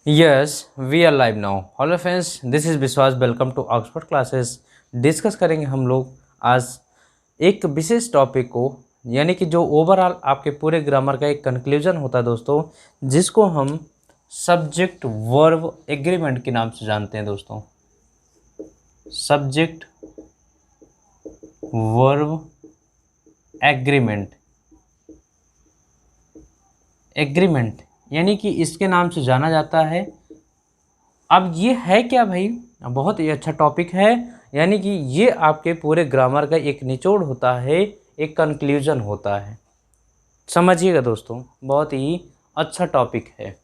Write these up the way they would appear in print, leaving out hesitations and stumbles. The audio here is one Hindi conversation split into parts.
Yes we are live now. Hello friends, this is Vishwas. Welcome to Oxford classes. Discuss करेंगे हम लोग आज एक विशेष टॉपिक को, यानी कि जो ओवरऑल आपके पूरे ग्रामर का एक कंक्लूजन होता है दोस्तों, जिसको हम सब्जेक्ट वर्ब एग्रीमेंट के नाम से जानते हैं दोस्तों। सब्जेक्ट वर्ब एग्रीमेंट एग्रीमेंट यानी कि इसके नाम से जाना जाता है। अब ये है क्या भाई? बहुत ही अच्छा टॉपिक है, यानी कि ये आपके पूरे ग्रामर का एक निचोड़ होता है, एक कंक्लूजन होता है। समझिएगा दोस्तों, बहुत ही अच्छा टॉपिक है।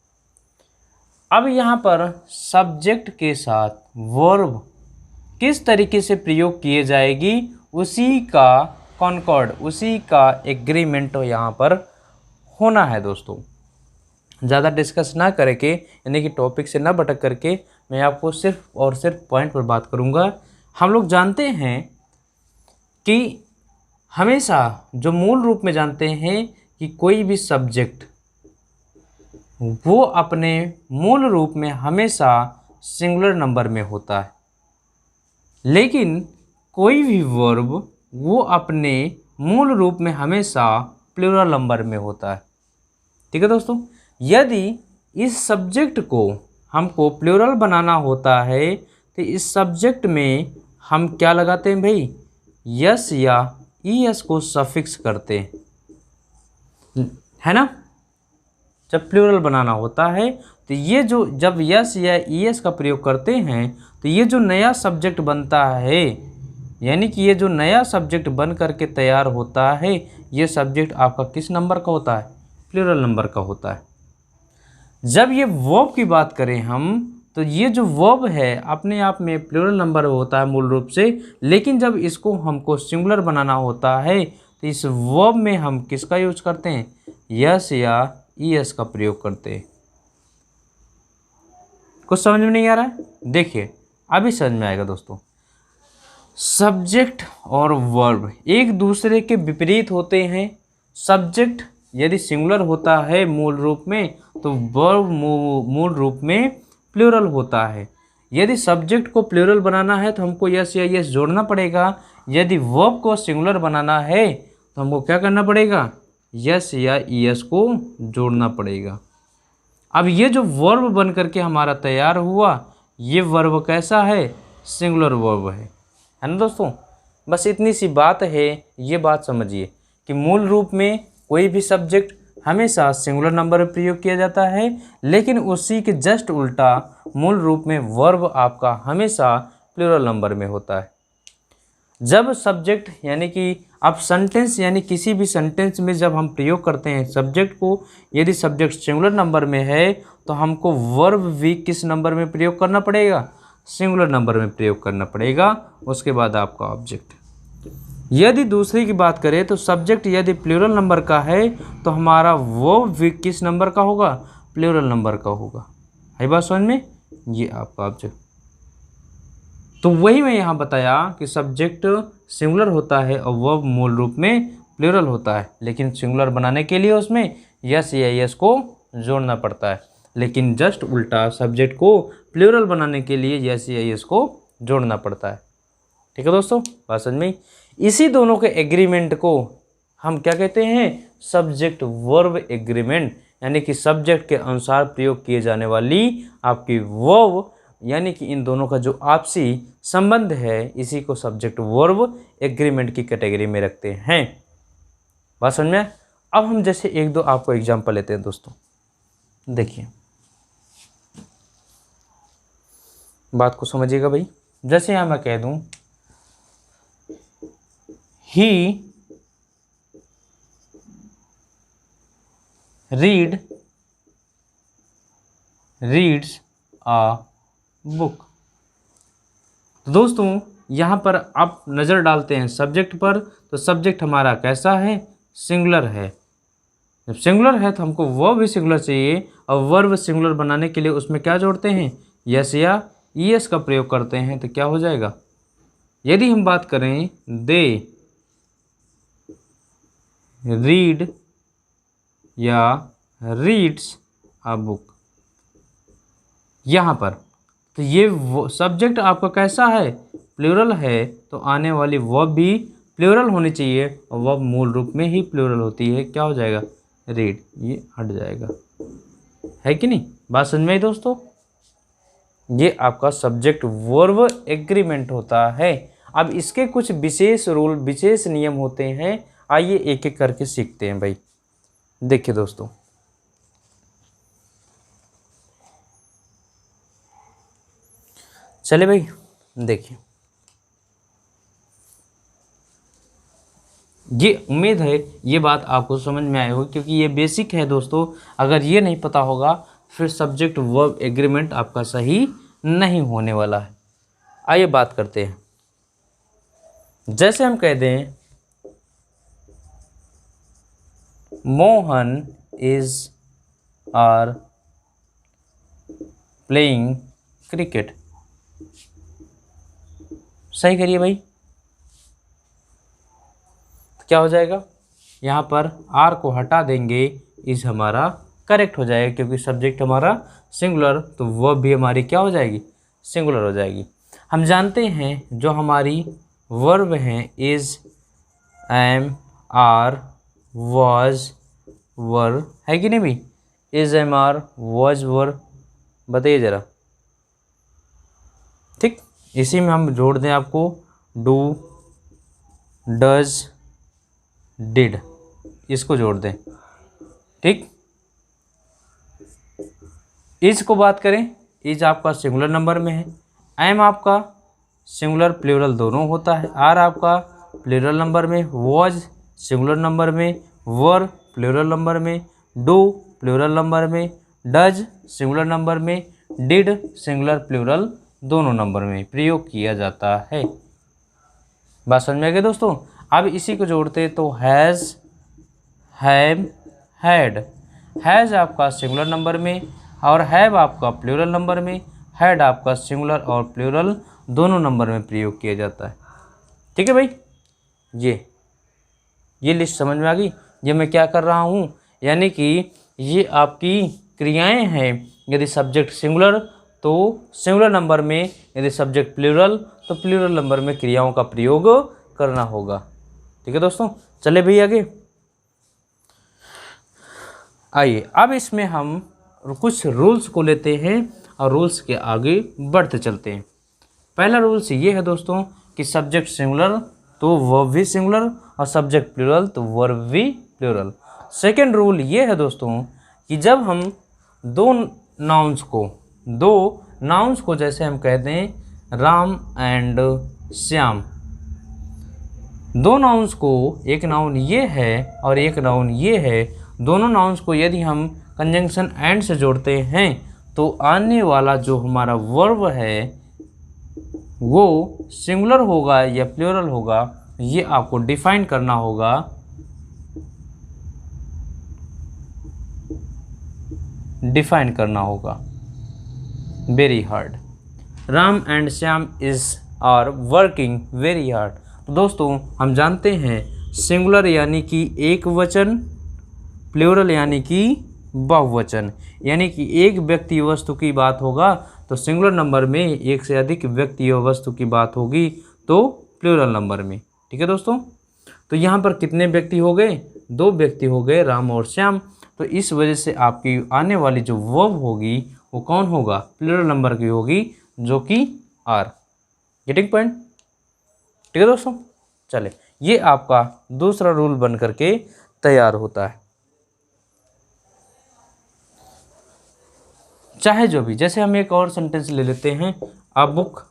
अब यहाँ पर सब्जेक्ट के साथ वर्ब किस तरीके से प्रयोग किए जाएगी, उसी का कॉन्कॉर्ड, उसी का एग्रीमेंट यहाँ पर होना है दोस्तों। ज़्यादा डिस्कस ना करके, यानी कि टॉपिक से ना भटक करके, मैं आपको सिर्फ और सिर्फ पॉइंट पर बात करूँगा। हम लोग जानते हैं कि हमेशा जो मूल रूप में जानते हैं कि कोई भी सब्जेक्ट वो अपने मूल रूप में हमेशा सिंगुलर नंबर में होता है, लेकिन कोई भी वर्ब वो अपने मूल रूप में हमेशा प्लूरल नंबर में होता है। ठीक है दोस्तों, यदि इस सब्जेक्ट को हमको प्लूरल बनाना होता है तो इस सब्जेक्ट में हम क्या लगाते हैं भाई? यस या ईएस को सफिक्स करते हैं, है ना। जब प्लूरल बनाना होता है तो ये जो जब यस या ईएस का प्रयोग करते हैं तो ये जो नया सब्जेक्ट बनता है, यानी कि ये जो नया सब्जेक्ट बन करके तैयार होता है, ये सब्जेक्ट आपका किस नंबर का होता है? प्लूरल नंबर का होता है। जब ये वर्ब की बात करें हम, तो ये जो वर्ब है अपने आप में प्लूरल नंबर होता है मूल रूप से, लेकिन जब इसको हमको सिंगुलर बनाना होता है तो इस वर्ब में हम किसका यूज करते हैं? यस या ईएस का प्रयोग करते हैं। कुछ समझ में नहीं आ रहा है? देखिए अभी समझ में आएगा दोस्तों। सब्जेक्ट और वर्ब एक दूसरे के विपरीत होते हैं। सब्जेक्ट यदि सिंगुलर होता है मूल रूप में, तो वर्ब मूल रूप में प्लूरल होता है। यदि सब्जेक्ट को प्लूरल बनाना है तो हमको यस या यस जोड़ना पड़ेगा। यदि वर्ब को सिंगुलर बनाना है तो हमको क्या करना पड़ेगा? यस या ईएस को जोड़ना पड़ेगा। अब ये जो वर्ब बन करके हमारा तैयार हुआ, ये वर्ब कैसा है? सिंगुलर वर्ब है ना दोस्तों। बस इतनी सी बात है, ये बात समझिए कि मूल रूप में कोई भी सब्जेक्ट हमेशा सिंगुलर नंबर में प्रयोग किया जाता है, लेकिन उसी के जस्ट उल्टा मूल रूप में वर्ब आपका हमेशा प्लूरल नंबर में होता है। जब सब्जेक्ट यानी कि आप सेंटेंस, यानी किसी भी सेंटेंस में जब हम प्रयोग करते हैं सब्जेक्ट को, यदि सब्जेक्ट सिंगुलर नंबर में है तो हमको वर्ब भी किस नंबर में प्रयोग करना पड़ेगा? सिंगुलर नंबर में प्रयोग करना पड़ेगा। उसके बाद आपका ऑब्जेक्ट। यदि दूसरी की बात करें तो सब्जेक्ट यदि प्लूरल नंबर का है तो हमारा वर्ब भी किस नंबर का होगा? प्लूरल नंबर का होगा। है बात समझ में? ये आपका ऑब्जेक्ट। तो वही मैं यहाँ बताया कि सब्जेक्ट सिंगुलर होता है और वर्ब मूल रूप में प्लूरल होता है, लेकिन सिंगुलर बनाने के लिए उसमें यस या यस को जोड़ना पड़ता है, लेकिन जस्ट उल्टा सब्जेक्ट को प्लूरल बनाने के लिए यस या यस को जोड़ना पड़ता है। ठीक है दोस्तों, बात समझ में? इसी दोनों के एग्रीमेंट को हम क्या कहते हैं? सब्जेक्ट वर्ब एग्रीमेंट, यानी कि सब्जेक्ट के अनुसार प्रयोग किए जाने वाली आपकी वर्ब, यानी कि इन दोनों का जो आपसी संबंध है, इसी को सब्जेक्ट वर्ब एग्रीमेंट की कैटेगरी में रखते हैं। बात समझ में? अब हम जैसे एक दो आपको एग्जांपल लेते हैं दोस्तों। देखिए बात को समझिएगा भाई। जैसे यहाँ मैं कह दूं ही रीड्स अ बुक। तो दोस्तों यहाँ पर आप नज़र डालते हैं सब्जेक्ट पर, तो सब्जेक्ट हमारा कैसा है? सिंगुलर है। जब सिंगुलर है तो हमको वर्ब भी सिंगुलर चाहिए, और वर्ब सिंगुलर बनाने के लिए उसमें क्या जोड़ते हैं? यस या ईएस का प्रयोग करते हैं। तो क्या हो जाएगा? यदि हम बात करें दे रीड या रीड्स अ बुक, यहाँ पर। तो ये सब्जेक्ट आपका कैसा है, प्लूरल है, तो आने वाली वर्ब भी प्लूरल होनी चाहिए, और वर्ब मूल रूप में ही प्लूरल होती है। क्या हो जाएगा, रीड, ये हट जाएगा, है कि नहीं। बात समझ में आई दोस्तों। ये आपका सब्जेक्ट वर्ब एग्रीमेंट होता है। अब इसके कुछ विशेष रूल, विशेष नियम होते हैं। आइए एक एक करके सीखते हैं भाई। देखिए दोस्तों, चले भाई, देखिए, ये उम्मीद है ये बात आपको समझ में आई होगी, क्योंकि ये बेसिक है दोस्तों। अगर ये नहीं पता होगा फिर सब्जेक्ट वर्ब एग्रीमेंट आपका सही नहीं होने वाला है। आइए बात करते हैं। जैसे हम कह दें Mohan is are playing cricket, सही करिए भाई। तो क्या हो जाएगा, यहाँ पर आर को हटा देंगे, इज हमारा करेक्ट हो जाएगा, क्योंकि सब्जेक्ट हमारा सिंगुलर, तो वर्ब भी हमारी क्या हो जाएगी, सिंगुलर हो जाएगी। हम जानते हैं जो हमारी वर्ब हैं इज, एम, आर, वॉज, वर, है कि नहीं भाई। इज, एम, आर, वॉज, वर, बताइए ज़रा। ठीक, इसी में हम जोड़ दें आपको डू, डज, डिड, इसको जोड़ दें। ठीक, इज को बात करें, इज आपका सिंगुलर नंबर में है, एम आपका सिंगुलर प्लूरल दोनों होता है, आर आपका प्लूरल नंबर में, वॉज सिंगुलर नंबर में, वर प्लूरल नंबर में, डू प्लूरल नंबर में, डज सिंगुलर नंबर में, डिड सिंगुलर प्लूरल दोनों नंबर में प्रयोग किया जाता है। बात समझ में आ गई दोस्तों। अब इसी को जोड़ते तो हैज़, हैव, हैड, हैज़ आपका सिंगुलर नंबर में और हैव आपका प्लूरल नंबर में, हैड आपका सिंगुलर और प्लूरल दोनों नंबर में प्रयोग किया जाता है। ठीक है भाई, ये लिस्ट समझ में आ गई। ये मैं क्या कर रहा हूँ, यानी कि ये आपकी क्रियाएं हैं। यदि सब्जेक्ट सिंगुलर तो सिंगुलर नंबर में, यदि सब्जेक्ट प्लूरल तो प्लूरल नंबर में क्रियाओं का प्रयोग करना होगा। ठीक है दोस्तों, चले भैया आगे। आइए अब इसमें हम कुछ रूल्स को लेते हैं और रूल्स के आगे बढ़ते चलते हैं। पहला रूल्स ये है दोस्तों कि सब्जेक्ट सिंगुलर तो वर्ब भी सिंगुलर और सब्जेक्ट प्लूरल तो वर्ब भी प्लूरल। सेकंड रूल ये है दोस्तों कि जब हम दो नाउन्स को जैसे हम कहते हैं राम एंड श्याम, दो नाउन्स को, एक नाउन ये है और एक नाउन ये है, दोनों नाउन्स को यदि हम कंजंक्शन एंड से जोड़ते हैं तो आने वाला जो हमारा वर्ब है वो सिंगुलर होगा या प्लूरल होगा, ये आपको डिफाइन करना होगा। Very hard. Ram and Shyam is are working very hard. तो दोस्तों हम जानते हैं सिंगुलर यानी कि एक वचन, प्लूरल यानी कि बहुवचन, यानी कि एक व्यक्ति वस्तु की बात होगा तो सिंगुलर नंबर में, एक से अधिक व्यक्ति और वस्तु की बात होगी तो प्लूरल नंबर में। ठीक है दोस्तों, तो यहाँ पर कितने व्यक्ति हो गए, दो व्यक्ति हो गए, राम और श्याम। तो इस वजह से आपकी आने वाली जो वर्ब होगी वो कौन होगा, प्लूरल नंबर की होगी, जो कि आर। Getting point. ठीक है दोस्तों, चले, ये आपका दूसरा रूल बन करके तैयार होता है। चाहे जो भी, जैसे हम एक और सेंटेंस ले लेते हैं, a book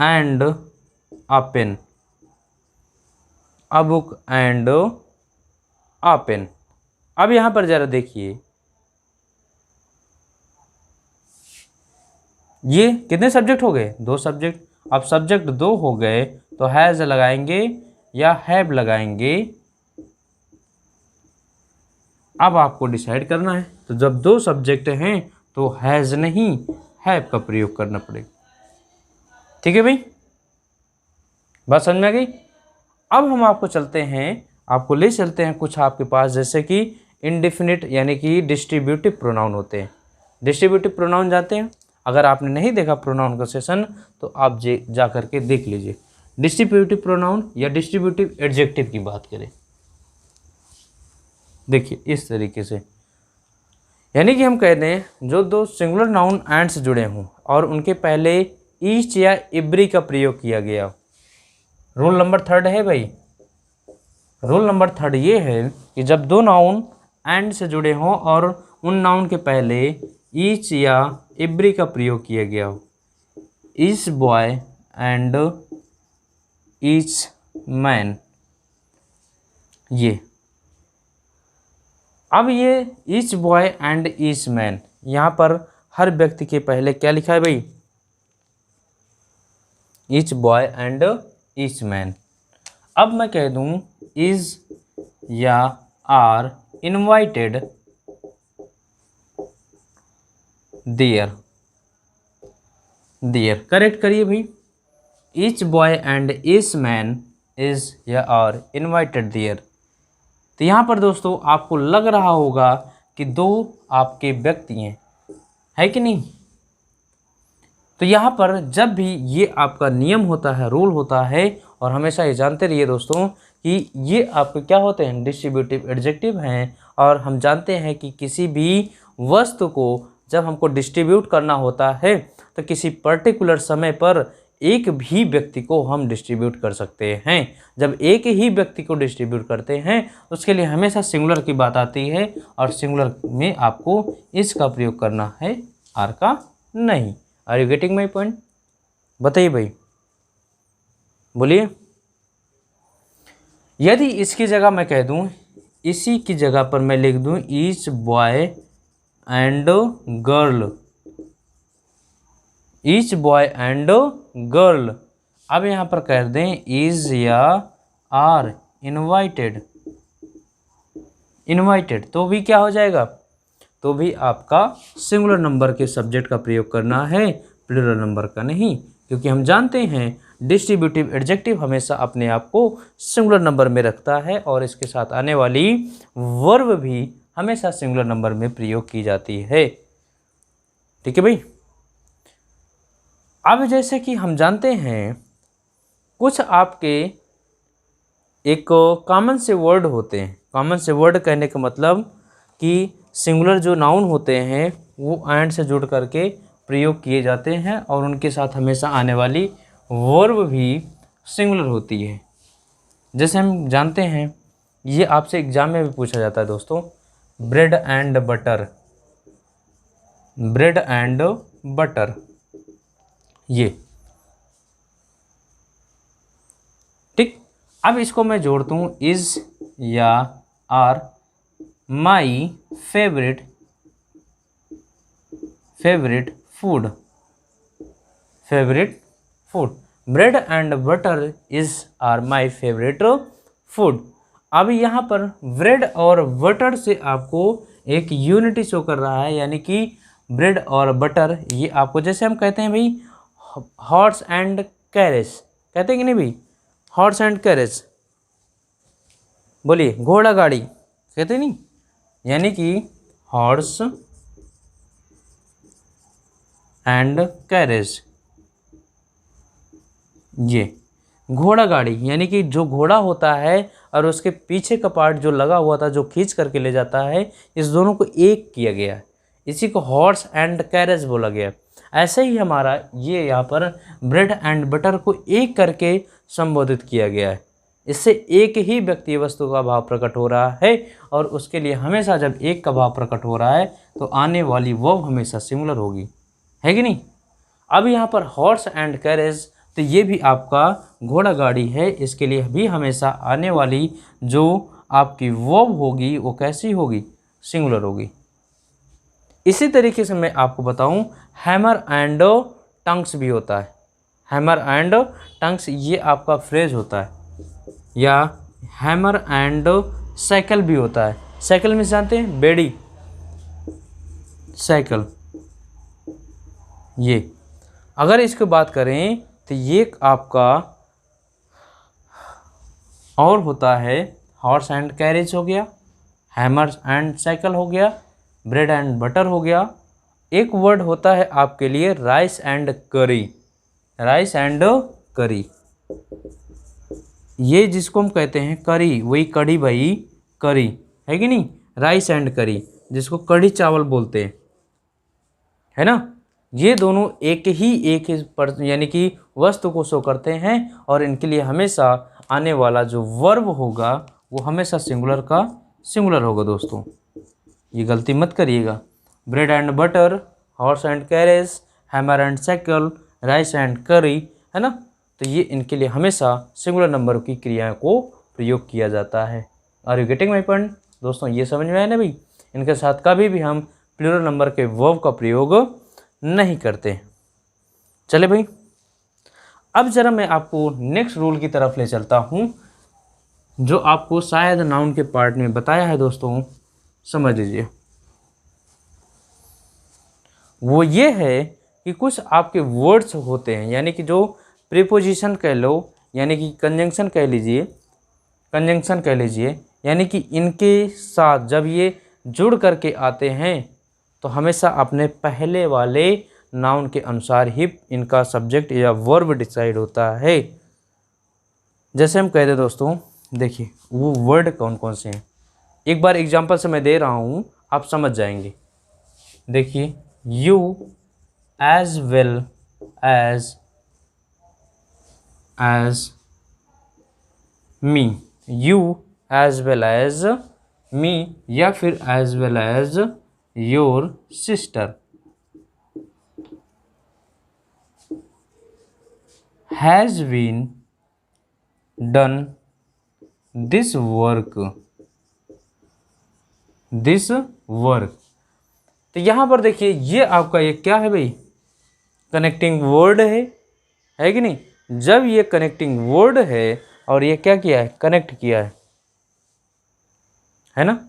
and a pen, a book and a pen. अब यहां पर जरा देखिए, ये कितने सब्जेक्ट हो गए, दो सब्जेक्ट। अब सब्जेक्ट दो हो गए तो हैज लगाएंगे या हैव लगाएंगे, अब आपको डिसाइड करना है। तो जब दो सब्जेक्ट हैं तो हैज़ नहीं हैव का प्रयोग करना पड़ेगा। ठीक है भाई, बात समझ में आ गई। अब हम आपको ले चलते हैं कुछ आपके पास, जैसे कि इंडेफिनिट यानी कि डिस्ट्रीब्यूटिव प्रोनाउन होते हैं। डिस्ट्रीब्यूटिव प्रोनाउन जानते हैं? अगर आपने नहीं देखा प्रोनाउन का सेशन तो आप जा करके देख लीजिए। डिस्ट्रीब्यूटिव प्रोनाउन या डिस्ट्रीब्यूटिव एडजेक्टिव की बात करें, देखिए इस तरीके से, यानी कि हम कहते हैं जो दो सिंगुलर नाउन एंड से जुड़े हों और उनके पहले ईच या एवरी का प्रयोग किया गया। रूल नंबर 3 है भाई, रूल नंबर 3 ये है कि जब दो नाउन एंड से जुड़े हों और उन नाउन के पहले ईच या एवरी का प्रयोग किया गया हो, each boy and each man, ये अब ये each boy and each man, यहाँ पर हर व्यक्ति के पहले क्या लिखा है भाई? Each boy and each man. अब मैं कह दूं इज या are invited there, there correct करिए भाई। Each boy and each man is या आर इनवाइटेड देयर। तो यहाँ पर दोस्तों आपको लग रहा होगा कि दो आपके व्यक्ति हैं, है कि नहीं? तो यहाँ पर जब भी ये आपका नियम होता है, रूल होता है, और हमेशा ये जानते रहिए दोस्तों कि ये आपके क्या होते हैं? डिस्ट्रीब्यूटिव एडजेक्टिव हैं। और हम जानते हैं कि किसी भी वस्तु को जब हमको डिस्ट्रीब्यूट करना होता है तो किसी पर्टिकुलर समय पर एक भी व्यक्ति को हम डिस्ट्रीब्यूट कर सकते हैं। जब एक ही व्यक्ति को डिस्ट्रीब्यूट करते हैं उसके लिए हमेशा सिंगुलर की बात आती है, और सिंगुलर में आपको इसका प्रयोग करना है, आर का नहीं। Are you getting my point? बताइए भाई, बोलिए। यदि इसकी जगह मैं कह दूं, इसी की जगह पर मैं लिख दूं each boy and girl, each boy and girl. अब यहाँ पर कर दें इज या आर इनवाइटेड, इनवाइटेड, तो भी क्या हो जाएगा? तो भी आपका सिंगुलर नंबर के सब्जेक्ट का प्रयोग करना है, प्लूरल नंबर का नहीं, क्योंकि हम जानते हैं डिस्ट्रीब्यूटिव एडजेक्टिव हमेशा अपने आप को सिंगुलर नंबर में रखता है और इसके साथ आने वाली वर्ब भी हमेशा सिंगुलर नंबर में प्रयोग की जाती है। ठीक है भाई। अब जैसे कि हम जानते हैं कुछ आपके एक कॉमन से वर्ड होते हैं। कॉमन से वर्ड कहने का मतलब कि सिंगुलर जो नाउन होते हैं वो एंड से जुड़ करके प्रयोग किए जाते हैं और उनके साथ हमेशा आने वाली वर्ब भी सिंगुलर होती है। जैसे हम जानते हैं, ये आपसे एग्जाम में भी पूछा जाता है दोस्तों, bread and butter, bread and butter, ये ठीक। अब इसको मैं जोड़ दूं इज या are my favourite food, favourite food, bread and butter is are my favourite food. अब यहाँ पर ब्रेड और बटर से आपको एक यूनिटी शो कर रहा है, यानी कि ब्रेड और बटर ये आपको, जैसे हम कहते हैं भाई हॉर्स एंड कैरेज, कहते हैं कि नहीं भाई? हॉर्स एंड कैरेज, बोलिए, घोड़ा गाड़ी कहते नहीं, यानी कि हॉर्स एंड कैरेज, ये घोड़ा गाड़ी, यानी कि जो घोड़ा होता है और उसके पीछे का पार्ट जो लगा हुआ था जो खींच करके ले जाता है, इस दोनों को एक किया गया है, इसी को हॉर्स एंड कैरेज बोला गया। ऐसे ही हमारा ये यहाँ पर ब्रेड एंड बटर को एक करके संबोधित किया गया है। इससे एक ही व्यक्ति वस्तु का भाव प्रकट हो रहा है और उसके लिए हमेशा जब एक का भाव प्रकट हो रहा है तो आने वाली वर्ब हमेशा सिंगुलर होगी, है कि नहीं? अब यहाँ पर हॉर्स एंड कैरेज, तो ये भी आपका घोड़ा गाड़ी है, इसके लिए भी हमेशा आने वाली जो आपकी वर्ब होगी वो कैसी होगी? सिंगुलर होगी। इसी तरीके से मैं आपको बताऊं, हैमर एंड टंग्स भी होता है, हैमर एंड टंग्स ये आपका फ्रेज होता है, या हैमर एंड साइकिल भी होता है। साइकिल में जानते हैं बेड़ी, साइकिल, ये अगर इसकी बात करें तो ये आपका और होता है हॉर्स एंड कैरेज हो गया, हैमर एंड साइकिल हो गया, ब्रेड एंड बटर हो गया, एक वर्ड होता है आपके लिए राइस एंड करी, राइस एंड करी, ये जिसको हम कहते हैं करी, वही कढ़ी भाई, करी है कि नहीं, राइस एंड करी जिसको कढ़ी चावल बोलते हैं, है ना। ये दोनों एक ही यानी कि वस्तु को शो करते हैं और इनके लिए हमेशा आने वाला जो वर्ब होगा वो हमेशा सिंगुलर का सिंगुलर होगा दोस्तों, ये गलती मत करिएगा। Bread and butter, horse and carriage, hammer and cycle, rice and करी, है ना। तो ये इनके लिए हमेशा सिंगुलर नंबर की क्रियाओं को प्रयोग किया जाता है। Are you getting my point दोस्तों, ये समझ में आया ना भाई। इनके साथ कभी भी हम प्लूरल नंबर के वर्ब का प्रयोग नहीं करते। चले भाई, अब जरा मैं आपको नेक्स्ट रूल की तरफ ले चलता हूँ, जो आपको शायद नाउन के पार्ट में बताया है दोस्तों, समझ लीजिए। वो ये है कि कुछ आपके वर्ड्स होते हैं, यानी कि जो प्रीपोजिशन कह लो, यानी कि कंजंक्शन कह लीजिए, कंजंक्शन कह लीजिए, यानी कि इनके साथ जब ये जुड़ करके आते हैं तो हमेशा अपने पहले वाले नाउन के अनुसार ही इनका सब्जेक्ट या वर्ब डिसाइड होता है। जैसे हम कहते हैं दोस्तों, देखिए वो वर्ड कौन कौन से हैं, एक बार एग्जांपल से मैं दे रहा हूँ, आप समझ जाएंगे। देखिए, you as well as me, you as well as me, या फिर as well as your sister, has been done this work, this work. तो यहाँ पर देखिए, ये आपका ये क्या है भाई, कनेक्टिंग वर्ड है कि नहीं। जब ये कनेक्टिंग वर्ड है और ये क्या किया है, कनेक्ट किया है ना,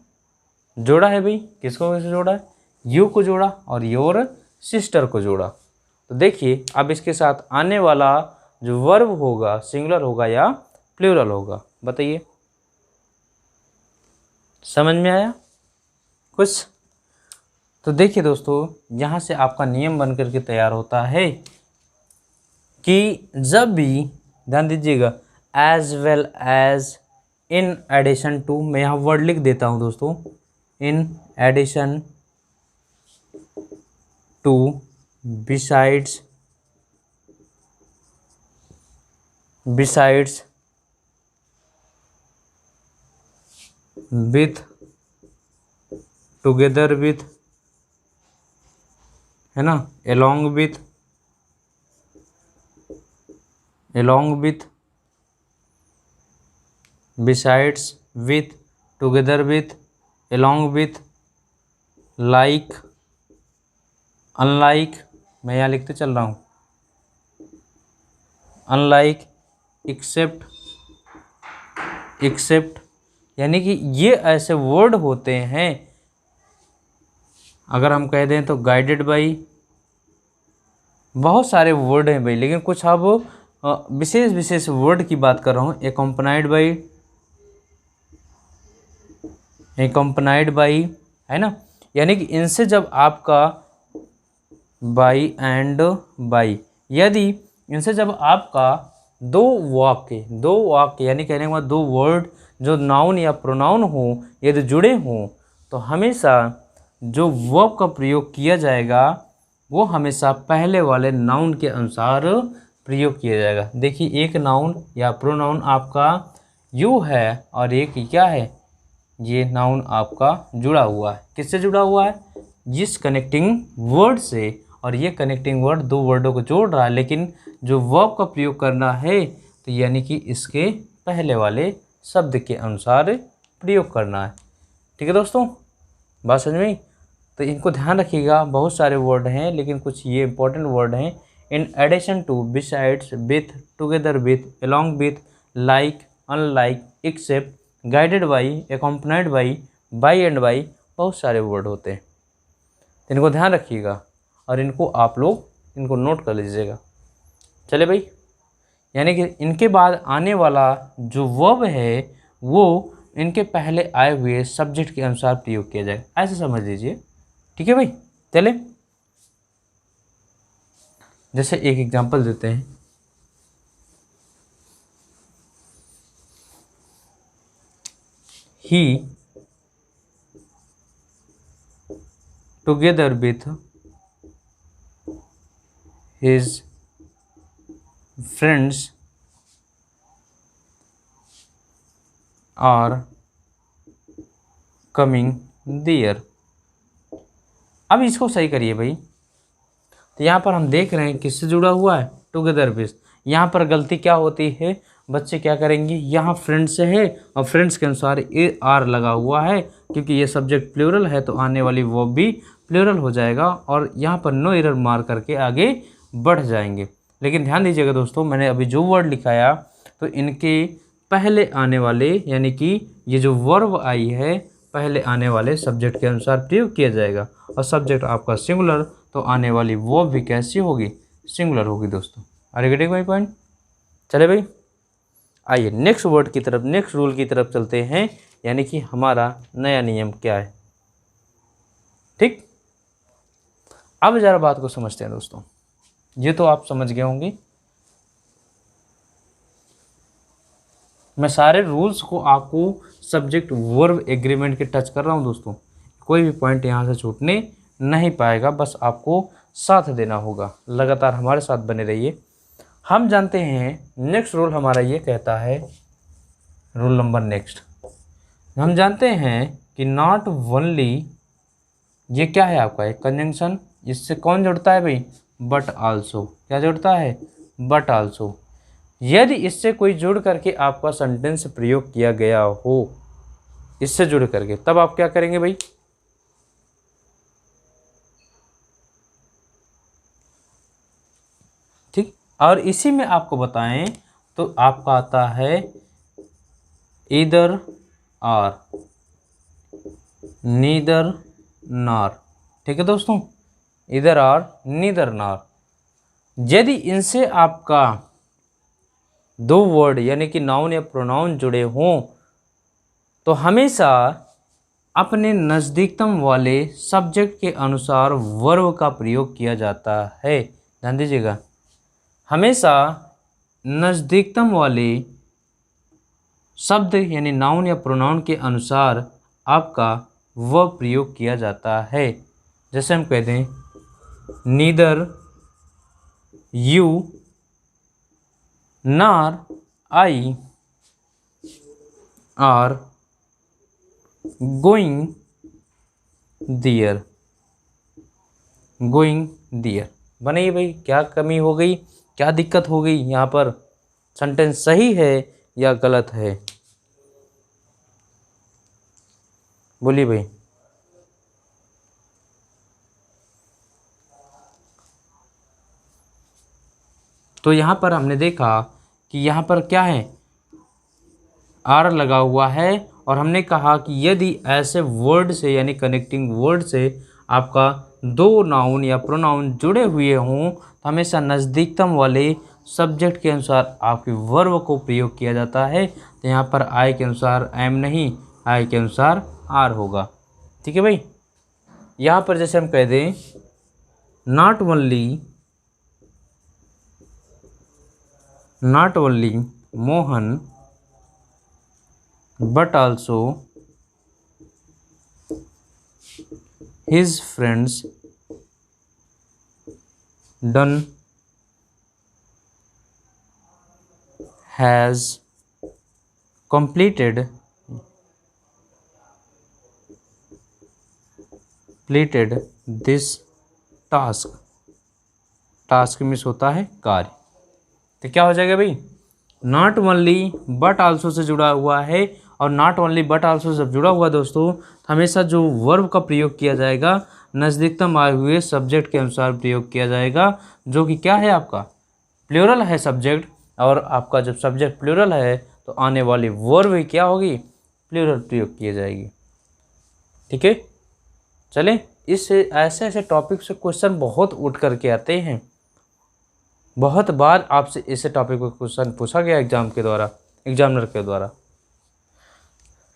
जोड़ा है भाई, किसको किससे जोड़ा है, यू को जोड़ा और योर सिस्टर को जोड़ा। तो देखिए अब इसके साथ आने वाला जो वर्ब होगा सिंगुलर होगा या प्लूरल होगा, बताइए, समझ में आया कुछ। तो देखिए दोस्तों, यहाँ से आपका नियम बन करके तैयार होता है कि जब भी, ध्यान दीजिएगा, as well as, in addition to, मैं यहाँ वर्ड लिख देता हूँ दोस्तों, in addition to, besides, besides, with, together with, है ना, along with, besides with, together with, along with, like, unlike, मैं यहाँ लिखते चल रहा हूँ, unlike, except, यानी कि ये ऐसे वर्ड होते हैं, अगर हम कह दें तो गाइडेड बाई, बहुत सारे वर्ड हैं भाई, लेकिन कुछ अब विशेष वर्ड की बात कर रहा हूँ। एक्कम्पनाइड बाई, है ना, यानी कि इनसे जब आपका बाई एंड बाई, यदि इनसे जब आपका दो वाक्य यानी कहने के बाद दो वर्ड जो नाउन या प्रोनाउन हो यदि जुड़े हों, तो हमेशा जो वर्ब का प्रयोग किया जाएगा वो हमेशा पहले वाले नाउन के अनुसार प्रयोग किया जाएगा। देखिए, एक नाउन या प्रोनाउन आपका यू है और एक क्या है, ये नाउन आपका जुड़ा हुआ है, किससे जुड़ा हुआ है, जिस कनेक्टिंग वर्ड से, और ये कनेक्टिंग वर्ड दो वर्डों को जोड़ रहा है, लेकिन जो वर्ब का प्रयोग करना है तो यानी कि इसके पहले वाले शब्द के अनुसार प्रयोग करना है। ठीक है दोस्तों, बात समझ में। तो इनको ध्यान रखिएगा, बहुत सारे वर्ड हैं लेकिन कुछ ये इंपॉर्टेंट वर्ड हैं। In addition to, besides, with, together with, along with, like, unlike, except, guided by, accompanied by and by, बहुत सारे वर्ड होते हैं। इनको ध्यान रखिएगा और इनको आप लोग इनको नोट कर लीजिएगा। चले भाई, यानी कि इनके बाद आने वाला जो वर्ब है वो इनके पहले आए हुए सब्जेक्ट के अनुसार प्रयोग किया जाए, ऐसे समझ लीजिए। ठीक है भाई, चले जैसे एक एग्जांपल देते हैं, he together with his friends are coming there. अब इसको सही करिए भाई। तो यहाँ पर हम देख रहे हैं किससे जुड़ा हुआ है, टुगेदर विथ। यहाँ पर गलती क्या होती है, बच्चे क्या करेंगे, यहाँ फ्रेंड्स से है और फ्रेंड्स के अनुसार ए आर लगा हुआ है, क्योंकि ये सब्जेक्ट प्लूरल है तो आने वाली वो भी प्लूरल हो जाएगा और यहाँ पर नो एरर मार करके आगे बढ़ जाएंगे। लेकिन ध्यान दीजिएगा दोस्तों, मैंने अभी जो वर्ड लिखाया तो इनके पहले आने वाले, यानी कि ये जो वर्ब आई है पहले आने वाले सब्जेक्ट के अनुसार प्रयोग किया जाएगा। और सब्जेक्ट आपका सिंगुलर तो आने वाली वो भी कैसी होगी, सिंगुलर होगी दोस्तों। Are you getting my point? चले भाई, आइए नेक्स्ट वर्ड की तरफ, नेक्स्ट रूल की तरफ चलते हैं, यानी कि हमारा नया नियम क्या है। ठीक, अब जरा बात को समझते हैं दोस्तों। ये तो आप समझ गए होंगे, मैं सारे रूल्स को आपको सब्जेक्ट वर्ब एग्रीमेंट के टच कर रहा हूँ दोस्तों। कोई भी पॉइंट यहाँ से छूटने नहीं पाएगा, बस आपको साथ देना होगा। लगातार हमारे साथ बने रहिए। हम जानते हैं नेक्स्ट रूल हमारा ये कहता है, रूल नंबर नेक्स्ट, हम जानते हैं कि नॉट ओनली, ये क्या है आपका एक कंजंक्शन, इससे कौन जुड़ता है भाई, बट आल्सो। क्या जुड़ता है, बट आल्सो। यदि इससे कोई जुड़ करके आपका सेंटेंस प्रयोग किया गया हो, इससे जुड़ करके, तब आप क्या करेंगे भाई, ठीक। और इसी में आपको बताएं तो आपका आता है ईदर आर, नीदर नॉर। ठीक है दोस्तों, ईदर आर नीदर नॉर। यदि इनसे आपका दो वर्ड यानी कि नाउन या प्रोनाउन जुड़े हों तो हमेशा अपने नज़दीकतम वाले सब्जेक्ट के अनुसार वर्ब का प्रयोग किया जाता है। ध्यान दीजिएगा, हमेशा नज़दीकतम वाले शब्द यानी नाउन या प्रोनाउन के अनुसार आपका वर्ब प्रयोग किया जाता है। जैसे हम कहते हैं neither you nor I are going there, going there. बने भाई, क्या कमी हो गई, क्या दिक्कत हो गई यहाँ पर, सेंटेंस सही है या गलत है, बोलिए भाई। तो यहाँ पर हमने देखा कि यहाँ पर क्या है, आर लगा हुआ है और हमने कहा कि यदि ऐसे वर्ड से यानी कनेक्टिंग वर्ड से आपका दो नाउन या प्रोनाउन जुड़े हुए हों तो हमेशा नज़दीकतम वाले सब्जेक्ट के अनुसार आपके वर्ब को प्रयोग किया जाता है। तो यहाँ पर आई के अनुसार एम नहीं, आई के अनुसार आर होगा। ठीक है भाई। यहाँ पर जैसे हम कह दें not only Mohan but also his friends done has completed this task। Task miss होता है कार्य, तो क्या हो जाएगा भाई, not only but also say जुड़ा हुआ है। और नॉट ओनली बट आल्सो जब जुड़ा हुआ दोस्तों, हमेशा जो वर्ब का प्रयोग किया जाएगा नज़दीकतम आए हुए सब्जेक्ट के अनुसार प्रयोग किया जाएगा, जो कि क्या है आपका प्लूरल है सब्जेक्ट। और आपका जब सब्जेक्ट प्लूरल है तो आने वाली वर्ब भी क्या होगी, प्लूरल प्रयोग की जाएगी। ठीक है, चलें। इससे ऐसे ऐसे टॉपिक से क्वेश्चन बहुत उठ करके आते हैं, बहुत बार आपसे इस टॉपिक पर क्वेश्चन पूछा गया एग्जाम के द्वारा, एग्जामिनर के द्वारा,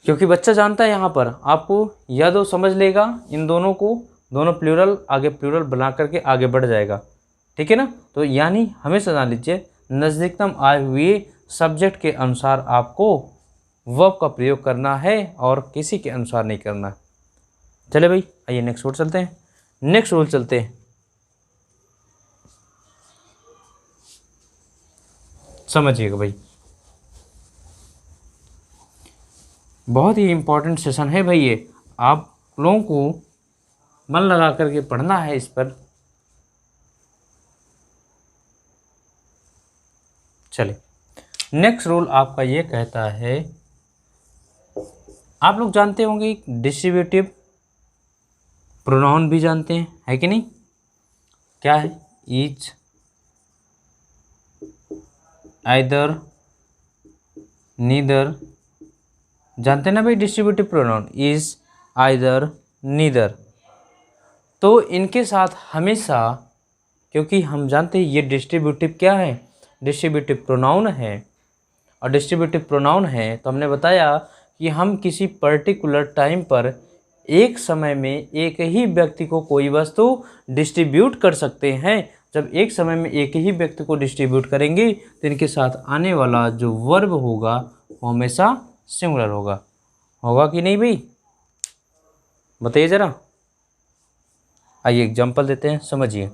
क्योंकि बच्चा जानता है यहाँ पर आपको या तो समझ लेगा इन दोनों को, दोनों प्लूरल आगे प्लूरल बना करके आगे बढ़ जाएगा। ठीक है ना। तो यानी हमेशा जान लीजिए नज़दीकतम आए हुए सब्जेक्ट के अनुसार आपको वर्ब का प्रयोग करना है और किसी के अनुसार नहीं करना है। चले भाई आइए नेक्स्ट रूल चलते हैं। नेक्स्ट रूल चलते हैं, समझिएगा भाई, बहुत ही इम्पोर्टेंट सेशन है भाई ये, आप लोगों को मन लगा करके पढ़ना है इस पर। चलिए नेक्स्ट रूल आपका ये कहता है, आप लोग जानते होंगे डिस्ट्रीब्यूटिव प्रोनाउन भी जानते हैं, है कि नहीं। क्या है, ईच, आइदर, नीदर, जानते हैं ना भाई distributive pronoun is, either, neither. तो इनके साथ हमेशा, क्योंकि हम जानते हैं ये डिस्ट्रीब्यूटिव क्या है, डिस्ट्रीब्यूटिव प्रोनाउन है, और डिस्ट्रीब्यूटिव प्रोनाउन है तो हमने बताया कि हम किसी पर्टिकुलर टाइम पर एक समय में एक ही व्यक्ति को कोई वस्तु डिस्ट्रीब्यूट कर सकते हैं। जब एक समय में एक ही व्यक्ति को डिस्ट्रीब्यूट करेंगे तो इनके साथ आने वाला जो वर्ब होगा वो हमेशा सिंगुलर होगा। होगा कि नहीं भाई, बताइए ज़रा। आइए एग्जांपल देते हैं, समझिए।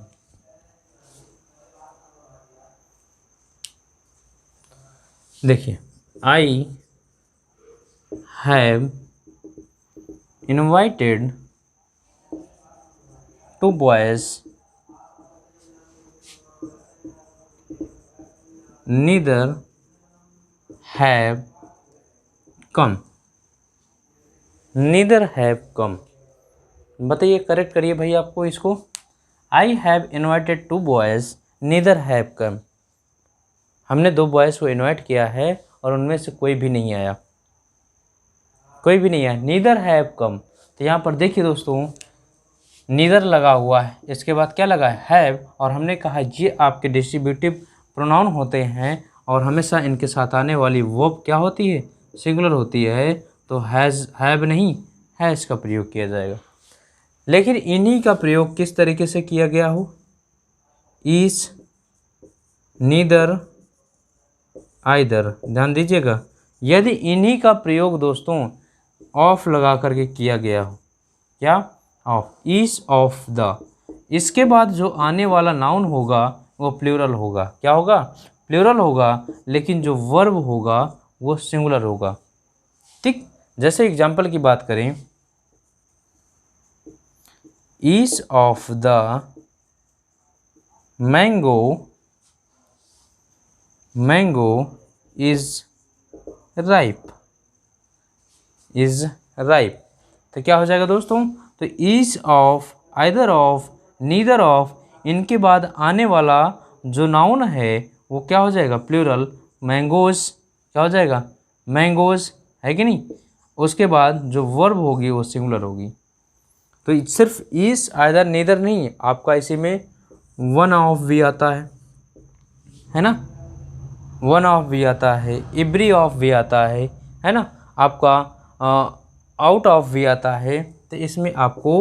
देखिए, I have invited 2 boys, neither have come, neither have come। बताइए, करेक्ट करिए भाई आपको इसको। I have invited 2 boys, neither have come। हमने 2 बॉयज़ को इनवाइट किया है और उनमें से कोई भी नहीं आया, कोई भी नहीं आया, नीदर हैव कम। तो यहाँ पर देखिए दोस्तों, नीदर लगा हुआ है, इसके बाद क्या लगा है, हैव, और हमने कहा ये आपके डिस्ट्रीब्यूटिव प्रोनाउन होते हैं और हमेशा इनके साथ आने वाली वर्ब क्या होती है, सिंगुलर होती है। तो हैज़, हैव नहीं, हैज़ का प्रयोग किया जाएगा। लेकिन इन्हीं का प्रयोग किस तरीके से किया गया हो, इस, नीदर, आइदर, ध्यान दीजिएगा। यदि इन्हीं का प्रयोग दोस्तों ऑफ लगा करके किया गया हो, क्या, ऑफ, ईच ऑफ द, इसके बाद जो आने वाला नाउन होगा वो प्लूरल होगा। क्या होगा, प्लूरल होगा, लेकिन जो वर्ब होगा वो सिंगुलर होगा। ठीक, जैसे एग्जाम्पल की बात करें, each of the mango, mango is ripe, is ripe. तो क्या हो जाएगा दोस्तों, तो each of, either of, neither of, इनके बाद आने वाला जो नाउन है वो क्या हो जाएगा, प्लूरल, मैंगोज, क्या हो जाएगा, मैंगोज, है कि नहीं। उसके बाद जो वर्ब होगी वो सिंगुलर होगी। तो सिर्फ ईच, आइदर, नीदर नहीं, आपका इसी में वन ऑफ भी आता है ना, वन ऑफ भी आता है, एवरी ऑफ भी आता है ना, आपका आउट ऑफ भी आता है। तो इसमें आपको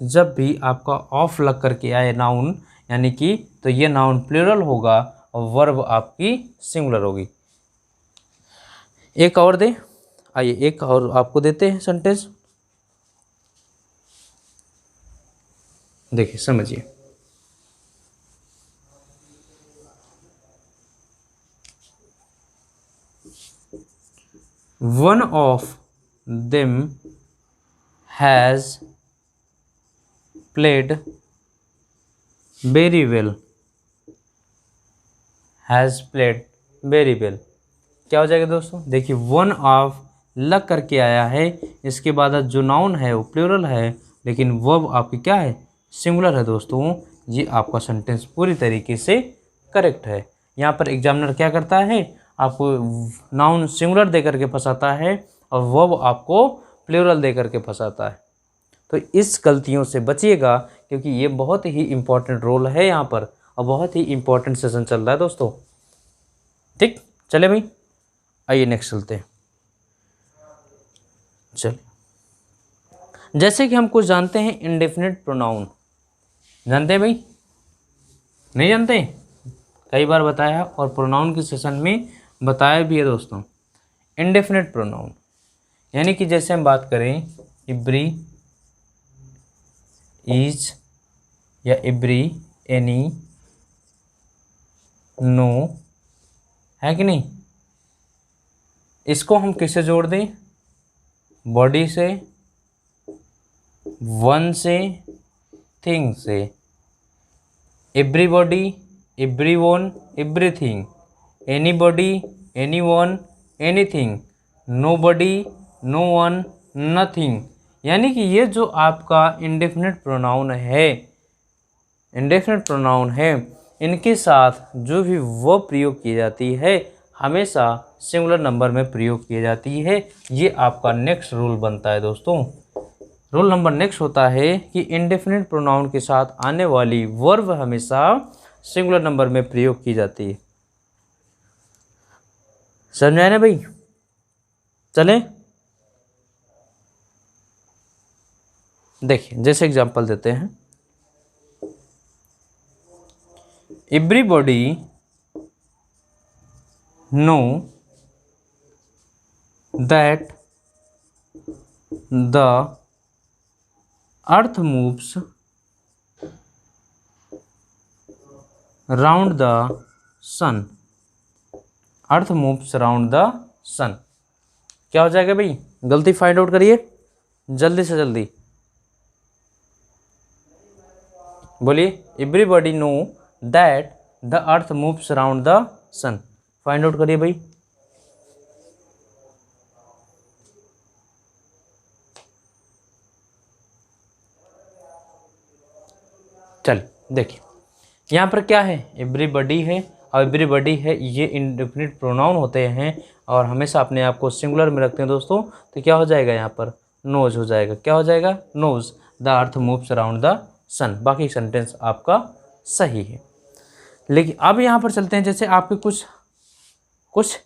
जब भी आपका ऑफ लग करके आए नाउन, यानी कि तो ये नाउन प्लूरल होगा और वर्ब आपकी सिंगुलर होगी। एक और दे, आइए एक और आपको देते हैं सेंटेंस, देखिए समझिए। One of them has played very well, has played very well। क्या हो जाएगा दोस्तों, देखिए वन ऑफ लग करके आया है, इसके बाद जो नाउन है वो प्लूरल है, लेकिन वर्ब आपकी क्या है, सिंगुलर है दोस्तों। ये आपका सेंटेंस पूरी तरीके से करेक्ट है। यहाँ पर एग्जामिनर क्या करता है, आपको नाउन सिंगुलर दे करके फंसाता है और वर्ब आपको प्लूरल दे करके फंसाता है। तो इस गलतियों से बचिएगा, क्योंकि ये बहुत ही इम्पोर्टेंट रोल है यहाँ पर और बहुत ही इम्पोर्टेंट सेशन चल रहा है दोस्तों। ठीक, चले भाई आइए नेक्स्ट चलते हैं। चलिए, जैसे कि हम कुछ जानते हैं इंडेफिनिट प्रोनाउन, जानते हैं भाई, नहीं जानते? कई बार बताया और प्रोनाउन के सेशन में बताया भी है दोस्तों। इंडेफिनिट प्रोनाउन यानी कि जैसे हम बात करें एवरी, इज या एवरी, एनी, नो, है कि नहीं, इसको हम किससे जोड़ दें? बॉडी से, वन से, थिंग से। Everybody, everyone, everything. Anybody, anyone, anything. Nobody, no one, nothing. यानी कि ये जो आपका इंडेफिनिट प्रोनाउन है, इंडेफिनिट प्रोनाउन है, इनके साथ जो भी वर्ब प्रयोग की जाती है हमेशा सिंगुलर नंबर में प्रयोग की जाती है। ये आपका नेक्स्ट रूल बनता है दोस्तों। रूल नंबर नेक्स्ट होता है कि इंडेफिनिट प्रोनाउन के साथ आने वाली वर्ब हमेशा सिंगुलर नंबर में प्रयोग की जाती है। समझ में आया ना भाई? चले देखिए, जैसे एग्जांपल देते हैं, everybody know that the earth moves round the sun. Earth moves round the sun. क्या हो जाएगा भाई? गलती फाइंड आउट करिए जल्दी से जल्दी, बोलिए। Everybody know that the earth moves round the sun. Find out करिए भाई। चल देखिए, यहाँ पर क्या है? एवरीबॉडी है और एवरीबॉडी है, ये इंडेफिनिट प्रोनाउन होते हैं और हमेशा अपने आप को सिंगुलर में रखते हैं दोस्तों। तो क्या हो जाएगा यहाँ पर? नोज हो जाएगा। क्या हो जाएगा? Knows the earth moves around the sun. बाकी सेंटेंस आपका सही है। लेकिन अब यहाँ पर चलते हैं, जैसे आपके कुछ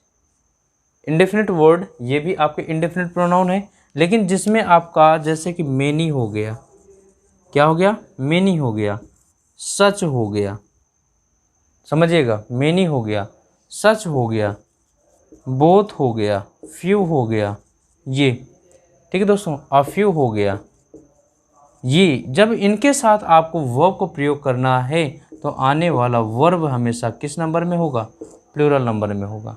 इंडेफिनिट वर्ड, ये भी आपके इंडेफिनिट प्रोनाउन है, लेकिन जिसमें आपका जैसे कि मेनी हो गया, क्या हो गया? मेनी हो गया, सच हो गया, समझिएगा, मेनी हो गया, सच हो गया, बोथ हो गया, फ्यू हो गया, ये ठीक है दोस्तों, अ फ्यू हो गया। ये जब इनके साथ आपको वर्ब को प्रयोग करना है तो आने वाला वर्ब हमेशा किस नंबर में होगा? प्लूरल नंबर में होगा।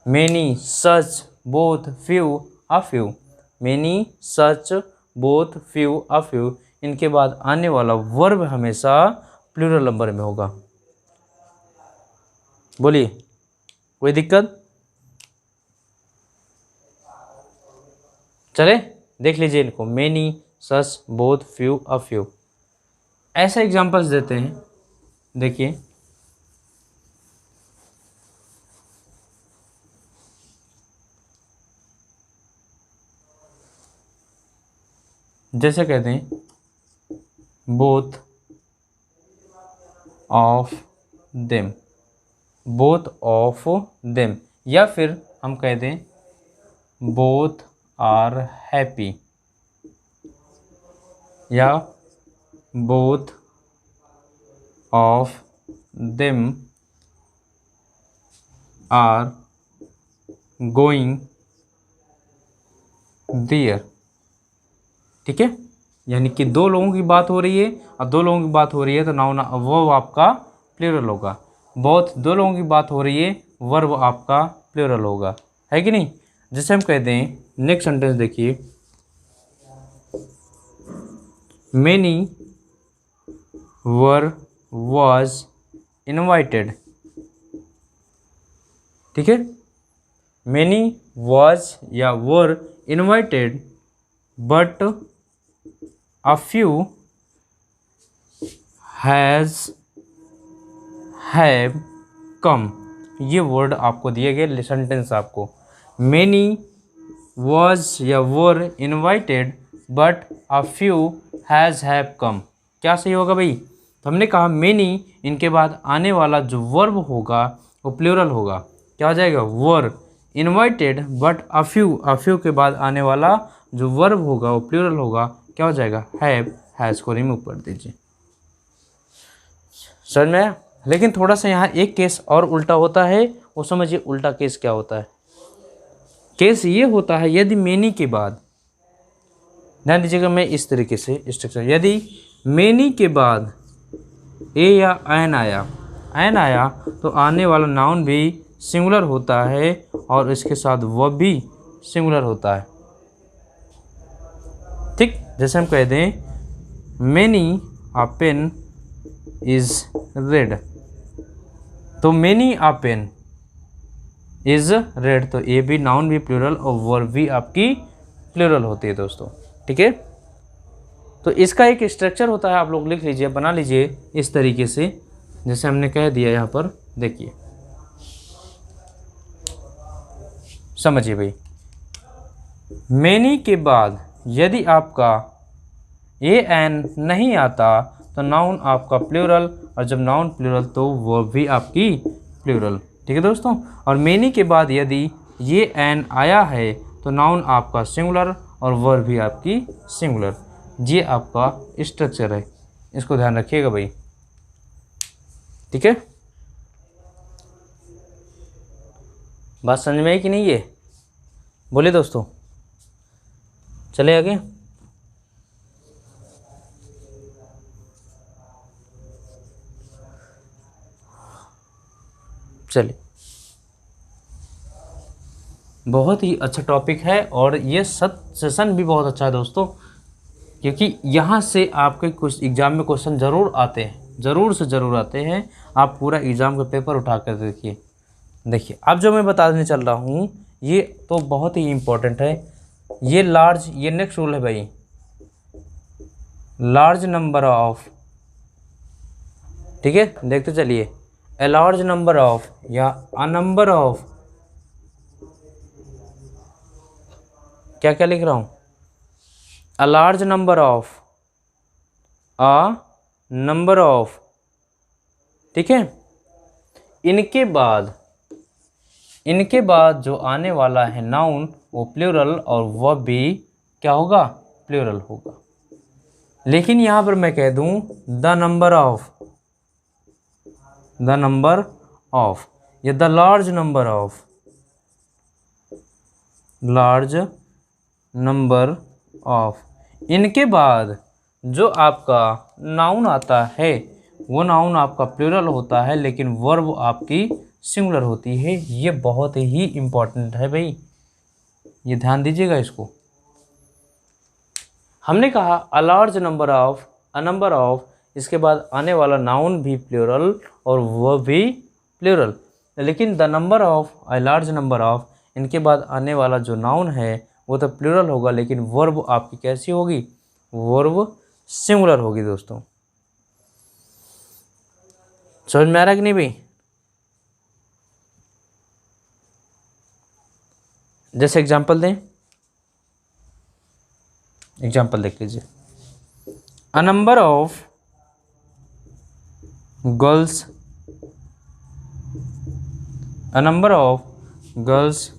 Many, such, both, few, a few. Many, such, both, few, a few, इनके बाद आने वाला वर्ब हमेशा प्लूरल नंबर में होगा। बोलिए, कोई दिक्कत? चले देख लीजिए इनको, many, such, both, few, a few. ऐसे एग्जांपल्स देते हैं, देखिए। जैसे कहते हैं both of them, both of them, या फिर हम कह दें बोथ आर हैप्पी, या both of them are going there. ठीक है, यानी कि दो लोगों की बात हो रही है और दो लोगों की बात हो रही है तो नाउन वर्ब आपका प्लूरल होगा। बोथ दो लोगों की बात हो रही है, वर्ब आपका प्लूरल होगा, है कि नहीं? जैसे हम कहते हैं, नेक्स्ट सेंटेंस देखिए, मेनी वर वॉज इनवाइटेड। ठीक है, मेनी वॉज या were invited but a few have come। ये वर्ड आपको दिए गए, सेंटेंस आपको many was या were invited but a few have come। क्या सही होगा भाई? तो हमने कहा many, इनके बाद आने वाला जो वर्ब होगा वो प्लूरल होगा। क्या हो जाएगा? were invited but a few के बाद आने वाला जो वर्ब होगा वो प्लूरल होगा। क्या हो जाएगा? हैव, हैज़ को रिमूव कर दीजिए। समझ में आया? लेकिन थोड़ा सा यहाँ एक केस और उल्टा होता है, वो समझिए उल्टा केस क्या होता है। केस ये होता है यदि मेनी के बाद, ध्यान दीजिएगा मैं इस तरीके से स्ट्रक्चर, यदि मेनी के बाद ए या एन आया तो आने वाला नाउन भी सिंगुलर होता है और इसके साथ वर्ब भी सिंगुलर होता है। ठीक, जैसे हम कह दें many a pen is red, तो many a pen is red, तो ये भी नाउन भी प्लूरल और वर्ब भी आपकी प्लूरल होती है दोस्तों। ठीक है, तो इसका एक स्ट्रक्चर होता है, आप लोग लिख लीजिए, बना लीजिए इस तरीके से, जैसे हमने कह दिया यहाँ पर, देखिए समझिए भाई। मेनी के बाद यदि आपका ए एन नहीं आता तो नाउन आपका प्लूरल, और जब नाउन प्लूरल तो वर्ब भी आपकी प्लूरल। ठीक है दोस्तों, और मेनी के बाद यदि ये एन आया है तो नाउन आपका सिंगुलर और वर्ब भी आपकी सिंगुलर। ये आपका स्ट्रक्चर है, इसको ध्यान रखिएगा भाई। ठीक है, बात समझ में आई कि नहीं? ये बोले दोस्तों, चले आगे। चलिए, बहुत ही अच्छा टॉपिक है और ये सेशन भी बहुत अच्छा है दोस्तों, क्योंकि यहाँ से आपके कुछ एग्ज़ाम में क्वेश्चन ज़रूर आते हैं, ज़रूर से ज़रूर आते हैं। आप पूरा एग्ज़ाम का पेपर उठा कर देखिए। देखिए अब जो मैं बताने चल रहा हूँ ये तो बहुत ही इम्पोर्टेंट है। ये लार्ज, ये नेक्स्ट रूल है भाई, लार्ज नंबर ऑफ, ठीक है देखते चलिए, ए लार्ज नंबर ऑफ या अ नंबर ऑफ, क्या क्या लिख रहा हूँ, a large number of, a number of, ठीक है। इनके बाद जो आने वाला है नाउन वो प्लूरल और वर्ब भी क्या होगा, प्लूरल होगा। लेकिन यहाँ पर मैं कह दूँ the number of, the number of या the large number of, large number of, इनके बाद जो आपका नाउन आता है वो नाउन आपका प्लूरल होता है लेकिन वर्ब आपकी सिंगुलर होती है। ये बहुत ही इम्पोर्टेंट है भाई, ये ध्यान दीजिएगा इसको। हमने कहा a large number of, a number of, इसके बाद आने वाला नाउन भी प्लूरल और वर्ब भी प्लूरल, लेकिन the number of, a large number of, इनके बाद आने वाला जो नाउन है वो तो प्लूरल होगा लेकिन वर्ब आपकी कैसी होगी, वर्ब सिंगुलर होगी दोस्तों। समझ में आ रहा है कि नहीं भाई? जैसे एग्जाम्पल दें, एग्जाम्पल देख लीजिए, अ number of girls, a number of girls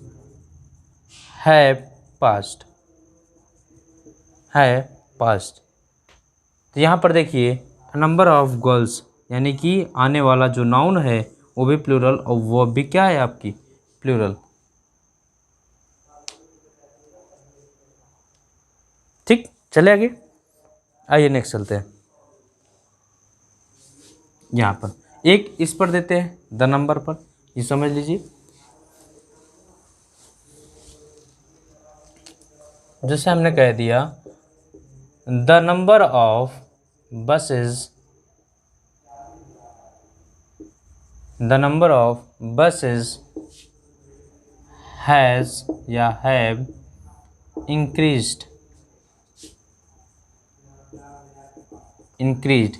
have past, है पास्ट। तो यहाँ पर देखिए नंबर ऑफ गर्ल्स यानी कि आने वाला जो नाउन है वो भी प्लूरल और वो भी क्या है आपकी प्लूरल। ठीक, चले आगे, आइए नेक्स्ट चलते हैं। यहाँ पर एक इस पर देते हैं द नंबर पर, ये समझ लीजिए। जैसे हमने कह दिया the number of buses, the number of buses has या हैव इंक्रीज्ड, इंक्रीज्ड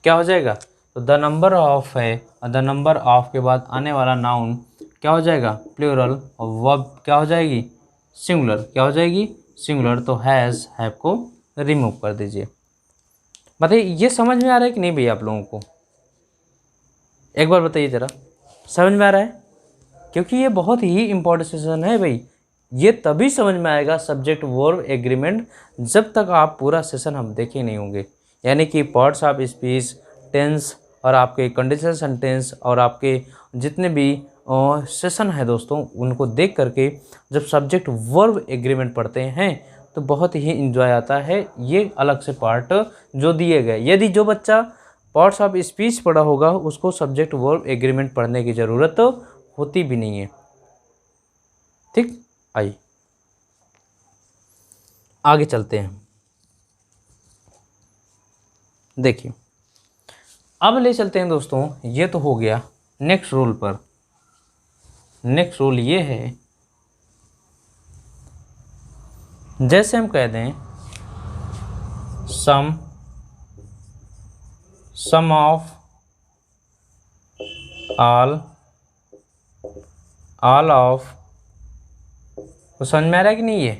क्या हो जाएगा, तो द नंबर ऑफ है और द नंबर ऑफ के बाद आने वाला नाउन क्या हो जाएगा, प्लूरल, और वर्ब क्या हो जाएगी, सिंगुलर, क्या हो जाएगी, सिंगुलर। तो हैज़, हैव को रिमूव कर दीजिए। बताइए ये समझ में आ रहा है कि नहीं भैया आप लोगों को? एक बार बताइए ज़रा, समझ में आ रहा है? क्योंकि ये बहुत ही इंपॉर्टेंट सेशन है भाई। ये तभी समझ में आएगा सब्जेक्ट वर्ब एग्रीमेंट जब तक आप पूरा सेशन हम देखे नहीं होंगे। यानी कि पार्ट्स ऑफ स्पीच, टेंस और आपके कंडीशनल सेंटेंस और आपके जितने भी सेशन है दोस्तों, उनको देख करके जब सब्जेक्ट वर्ब एग्रीमेंट पढ़ते हैं तो बहुत ही इंजॉय आता है। ये अलग से पार्ट जो दिए गए, यदि जो बच्चा पार्ट्स ऑफ स्पीच पढ़ा होगा उसको सब्जेक्ट वर्ब एग्रीमेंट पढ़ने की ज़रूरत होती भी नहीं है। ठीक, आइए आगे चलते हैं। देखिए अब ले चलते हैं दोस्तों, ये तो हो गया नेक्स्ट रूल पर। नेक्स्ट रूल ये है, जैसे हम कह दें सम ऑफ ऑल ऑफ, तो समझ में आ रहा है कि नहीं? ये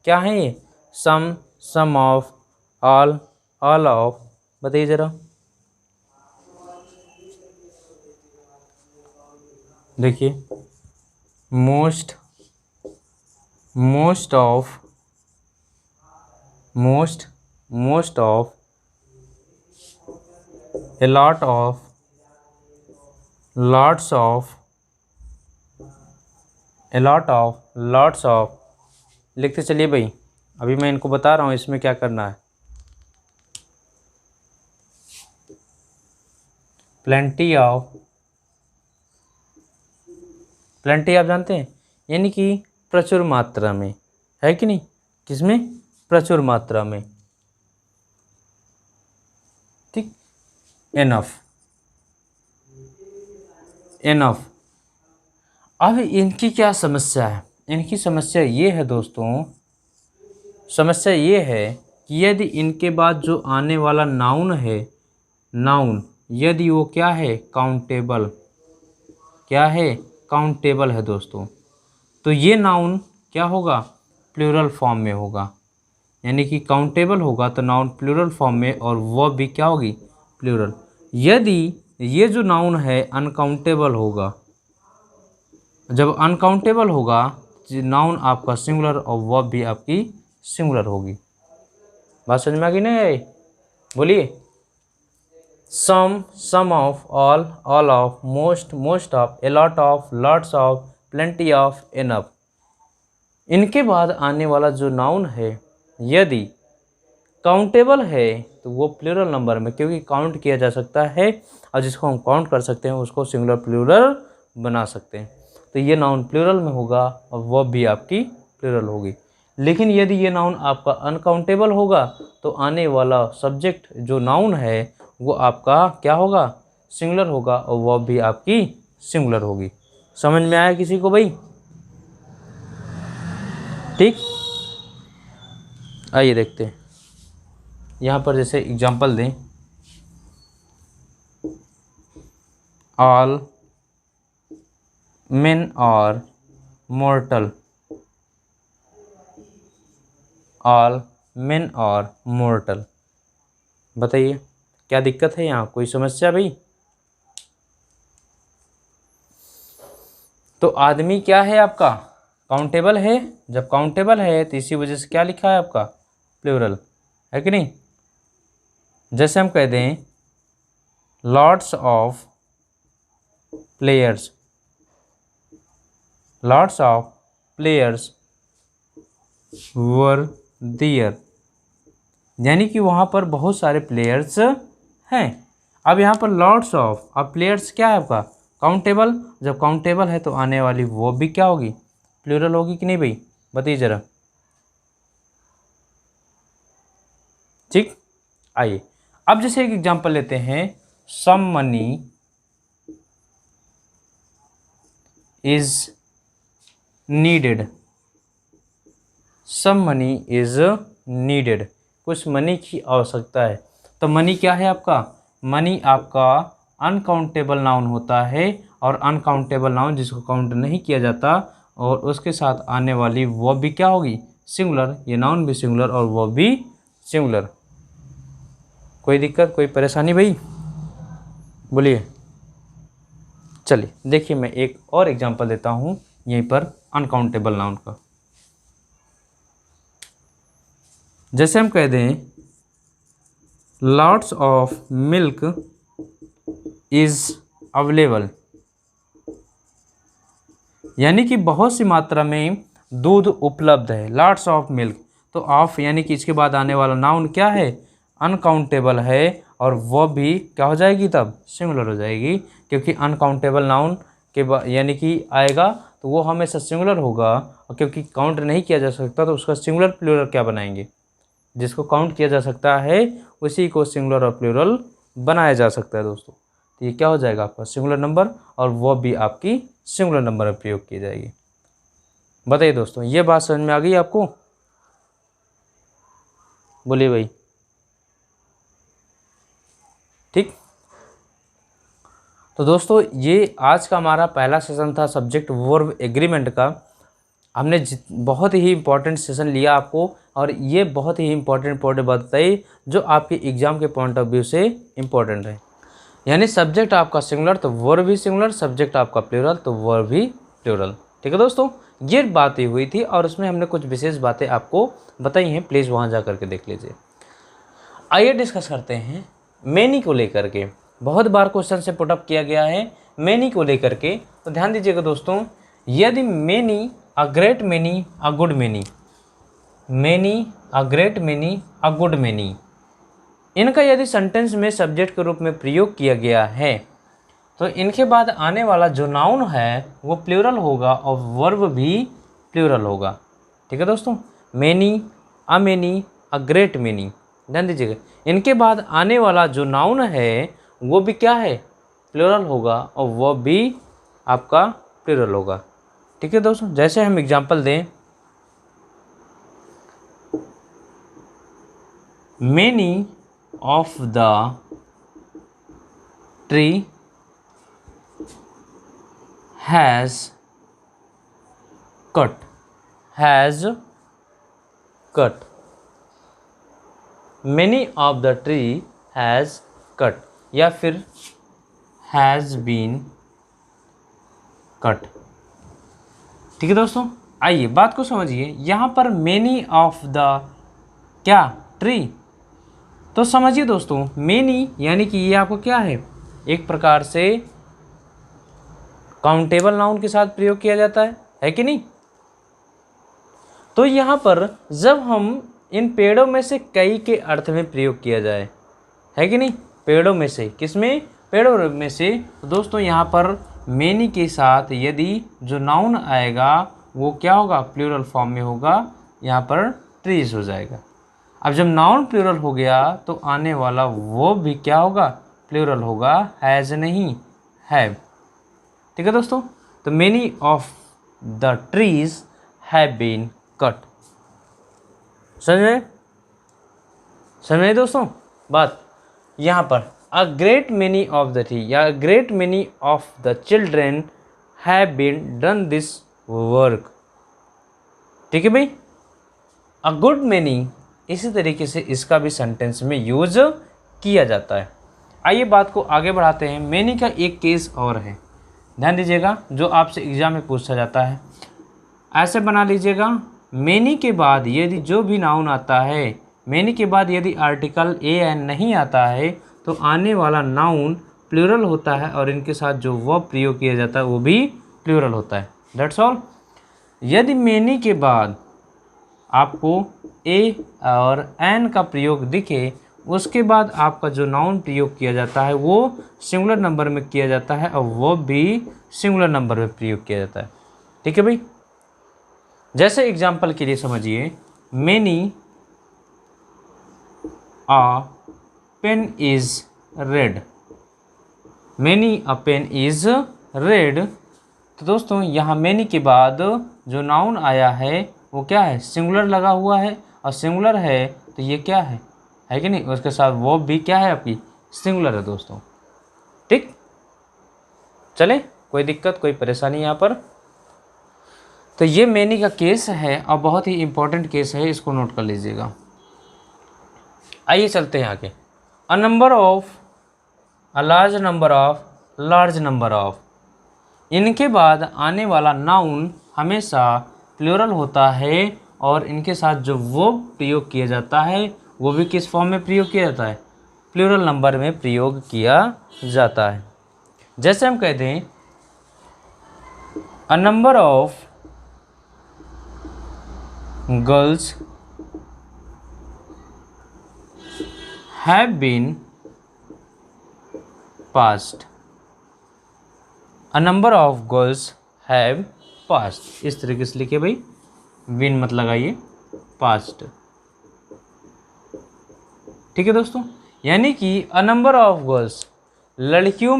क्या है? ये सम ऑफ ऑल ऑफ, बताइए ज़रा। देखिए most of a lot of lots of लिखते चलिए भाई। अभी मैं इनको बता रहा हूँ इसमें क्या करना है। प्लेंटी ऑफ आप जानते हैं, यानी कि प्रचुर मात्रा में, है कि नहीं? किसमें? प्रचुर मात्रा में। ठीक, एनफ। अब इनकी क्या समस्या है? इनकी समस्या ये है दोस्तों, समस्या ये है कि यदि इनके बाद जो आने वाला नाउन है, नाउन यदि वो क्या है? काउंटेबल। क्या है? काउंटेबल है दोस्तों। तो ये नाउन क्या होगा? प्लूरल फॉर्म में होगा। यानी कि काउंटेबल होगा तो नाउन प्लूरल फॉर्म में, और वर्ब भी क्या होगी? प्लूरल। यदि ये जो नाउन है अनकाउंटेबल होगा, जब अनकाउंटेबल होगा नाउन आपका सिंगुलर और वर्ब भी आपकी सिंगुलर होगी। बात समझ में आ गई नहीं? बोलिए। Some of, all of, most of, a lot of, lots of, plenty of, enough. इनके बाद आने वाला जो नाउन है यदि काउंटेबल है तो वो प्लूरल नंबर में, क्योंकि काउंट किया जा सकता है और जिसको हम काउंट कर सकते हैं उसको सिंगुलर प्लूरल बना सकते हैं। तो ये नाउन प्लूरल में होगा और वर्ब भी आपकी प्लूरल होगी। लेकिन यदि ये नाउन आपका अनकाउंटेबल होगा तो आने वाला सब्जेक्ट जो नाउन है वो आपका क्या होगा? सिंगुलर होगा और वर्ब भी आपकी सिंगुलर होगी। समझ में आया किसी को भाई? ठीक, आइए देखते हैं। यहाँ पर जैसे एग्जांपल दें, ऑल मेन और मोर्टल, ऑल मेन और मोर्टल। बताइए क्या दिक्कत है यहाँ? कोई समस्या भाई? तो आदमी क्या है आपका? काउंटेबल है। जब काउंटेबल है तो इसी वजह से क्या लिखा है आपका? प्लूरल, है कि नहीं? जैसे हम कह दें lots of players, lots of players were there, यानी कि वहाँ पर बहुत सारे प्लेयर्स हैं। अब यहाँ पर लॉट्स ऑफ, अब प्लेयर्स क्या है आपका? काउंटेबल। जब काउंटेबल है तो आने वाली वो भी क्या होगी? प्लूरल होगी कि नहीं भाई? बताइए ज़रा। ठीक, आइए अब जैसे एक एग्जांपल लेते हैं, some money is needed, some money is needed, कुछ मनी की आवश्यकता है। तो मनी क्या है आपका? मनी आपका अनकाउंटेबल नाउन होता है, और अनकाउंटेबल नाउन जिसको काउंट नहीं किया जाता और उसके साथ आने वाली वर्ब भी क्या होगी? सिंगुलर। ये नाउन भी सिंगुलर और वर्ब भी सिंगुलर। कोई दिक्कत, कोई परेशानी भाई? बोलिए। चलिए देखिए, मैं एक और एग्जांपल देता हूँ यहीं पर अनकाउंटेबल नाउन का। जैसे हम कह दें lots of milk is available, यानी कि बहुत सी मात्रा में दूध उपलब्ध है। लॉट्स ऑफ मिल्क, तो ऑफ यानी कि इसके बाद आने वाला नाउन क्या है, अनकाउंटेबल है, और वो भी क्या हो जाएगी तब, सिंगुलर हो जाएगी, क्योंकि अनकाउंटेबल नाउन के बाद यानी कि आएगा तो वो हमेशा सिंगुलर होगा, और क्योंकि काउंट नहीं किया जा सकता तो उसका सिंगुलर प्लूरल क्या बनाएंगे, जिसको काउंट किया जा सकता है उसी को सिंगुलर और प्लूरल बनाया जा सकता है दोस्तों। तो ये क्या हो जाएगा आपका सिंगुलर नंबर, और वो भी आपकी सिंगुलर नंबर में प्रयोग की जाएगी। बताइए दोस्तों, ये बात समझ में आ गई आपको? बोलिए भाई। ठीक, तो दोस्तों ये आज का हमारा पहला सेशन था सब्जेक्ट वर्ब एग्रीमेंट का। हमने बहुत ही इंपॉर्टेंट सेशन लिया आपको, और ये बहुत ही इंपॉर्टेंट बात बताई जो आपके एग्जाम के पॉइंट ऑफ व्यू से इंपॉर्टेंट है। यानी सब्जेक्ट आपका सिंगुलर तो वर्ब भी सिंगुलर, सब्जेक्ट आपका प्लूरल तो वर्ब भी प्लूरल। ठीक है दोस्तों, ये बातें हुई थी और उसमें हमने कुछ विशेष बातें आपको बताई हैं, प्लीज़ वहाँ जा करके देख लीजिए। आइए डिस्कस करते हैं मैनी को लेकर के। बहुत बार क्वेश्चन से पुटअप किया गया है मैनी को लेकर के, तो ध्यान दीजिएगा दोस्तों, यदि many a great many a good many, many a great many a good many, इनका यदि सेंटेंस में सब्जेक्ट के रूप में प्रयोग किया गया है तो इनके बाद आने वाला जो नाउन है वो प्लूरल होगा और वर्ब भी प्लूरल होगा। ठीक है दोस्तों, मैनी अ ग्रेट मैनी, ध्यान दीजिएगा, इनके बाद आने वाला जो नाउन है वो भी क्या है, प्लूरल होगा, और वो भी आपका प्लूरल होगा। ठीक है दोस्तों, जैसे हम एग्जांपल दें, many of the tree has cut, has cut, many of the tree has cut, या फिर हैज़ बीन कट। ठीक है दोस्तों, आइए बात को समझिए। यहाँ पर मैनी ऑफ द क्या, ट्री, तो समझिए दोस्तों, मैनी यानी कि ये आपको क्या है, एक प्रकार से काउंटेबल नाउन के साथ प्रयोग किया जाता है कि नहीं। तो यहाँ पर जब हम इन पेड़ों में से कई के अर्थ में प्रयोग किया जाए, है कि नहीं, पेड़ों में से, किसमें, पेड़ों में से, तो दोस्तों यहाँ पर मैनी के साथ यदि जो नाउन आएगा वो क्या होगा, प्लूरल फॉर्म में होगा, यहाँ पर ट्रीज हो जाएगा। अब जब नाउन प्लूरल हो गया तो आने वाला वो भी क्या होगा, प्लूरल होगा, हैज़ नहीं, हैव। ठीक है दोस्तों, तो many of the trees have been cut. समझे दोस्तों बात। यहाँ पर a great many of the tree या great many of the children have been done this work. ठीक है भाई, अ गुड मैनी, इसी तरीके से इसका भी सेंटेंस में यूज किया जाता है। आइए बात को आगे बढ़ाते हैं। मैनी का एक केस और है, ध्यान दीजिएगा, जो आपसे एग्जाम में पूछा जाता है। ऐसे बना लीजिएगा, मैनी के बाद यदि जो भी नाउन आता है, मैनी के बाद यदि आर्टिकल ए एन नहीं आता है तो आने वाला नाउन प्लूरल होता है और इनके साथ जो वर्ब प्रयोग किया जाता है वो भी प्लूरल होता है। That's all. यदि मैनी के बाद आपको ए और एन का प्रयोग दिखे, उसके बाद आपका जो नाउन प्रयोग किया जाता है वो सिंगुलर नंबर में किया जाता है और वो भी सिंगुलर नंबर में प्रयोग किया जाता है। ठीक है भाई, जैसे एग्जाम्पल के लिए समझिए, many a pen is red, many a pen is red. तो दोस्तों यहाँ मैनी के बाद जो नाउन आया है वो क्या है, सिंगुलर लगा हुआ है, और सिंगुलर है तो ये क्या है कि नहीं, उसके साथ वो भी क्या है आपकी, सिंगुलर है दोस्तों। ठीक, चले, कोई दिक्कत कोई परेशानी यहाँ पर। तो ये मैनी का केस है और बहुत ही इंपॉर्टेंट केस है, इसको नोट कर लीजिएगा। आइए चलते हैं आगे। अ number of, a large number of, large number of, इनके बाद आने वाला नाउन हमेशा प्लूरल होता है और इनके साथ जो वो प्रयोग किया जाता है वो भी किस फॉर्म में प्रयोग किया जाता है, प्लूरल नंबर में प्रयोग किया जाता है। जैसे हम कहते हैं a number of girls have been passed, a number of girls have passed, इस तरीके से लिखिए भाई, बीन मत लगाइए, पास्ट। ठीक है दोस्तों, यानी कि अ नंबर ऑफ गर्ल्स, लड़कियों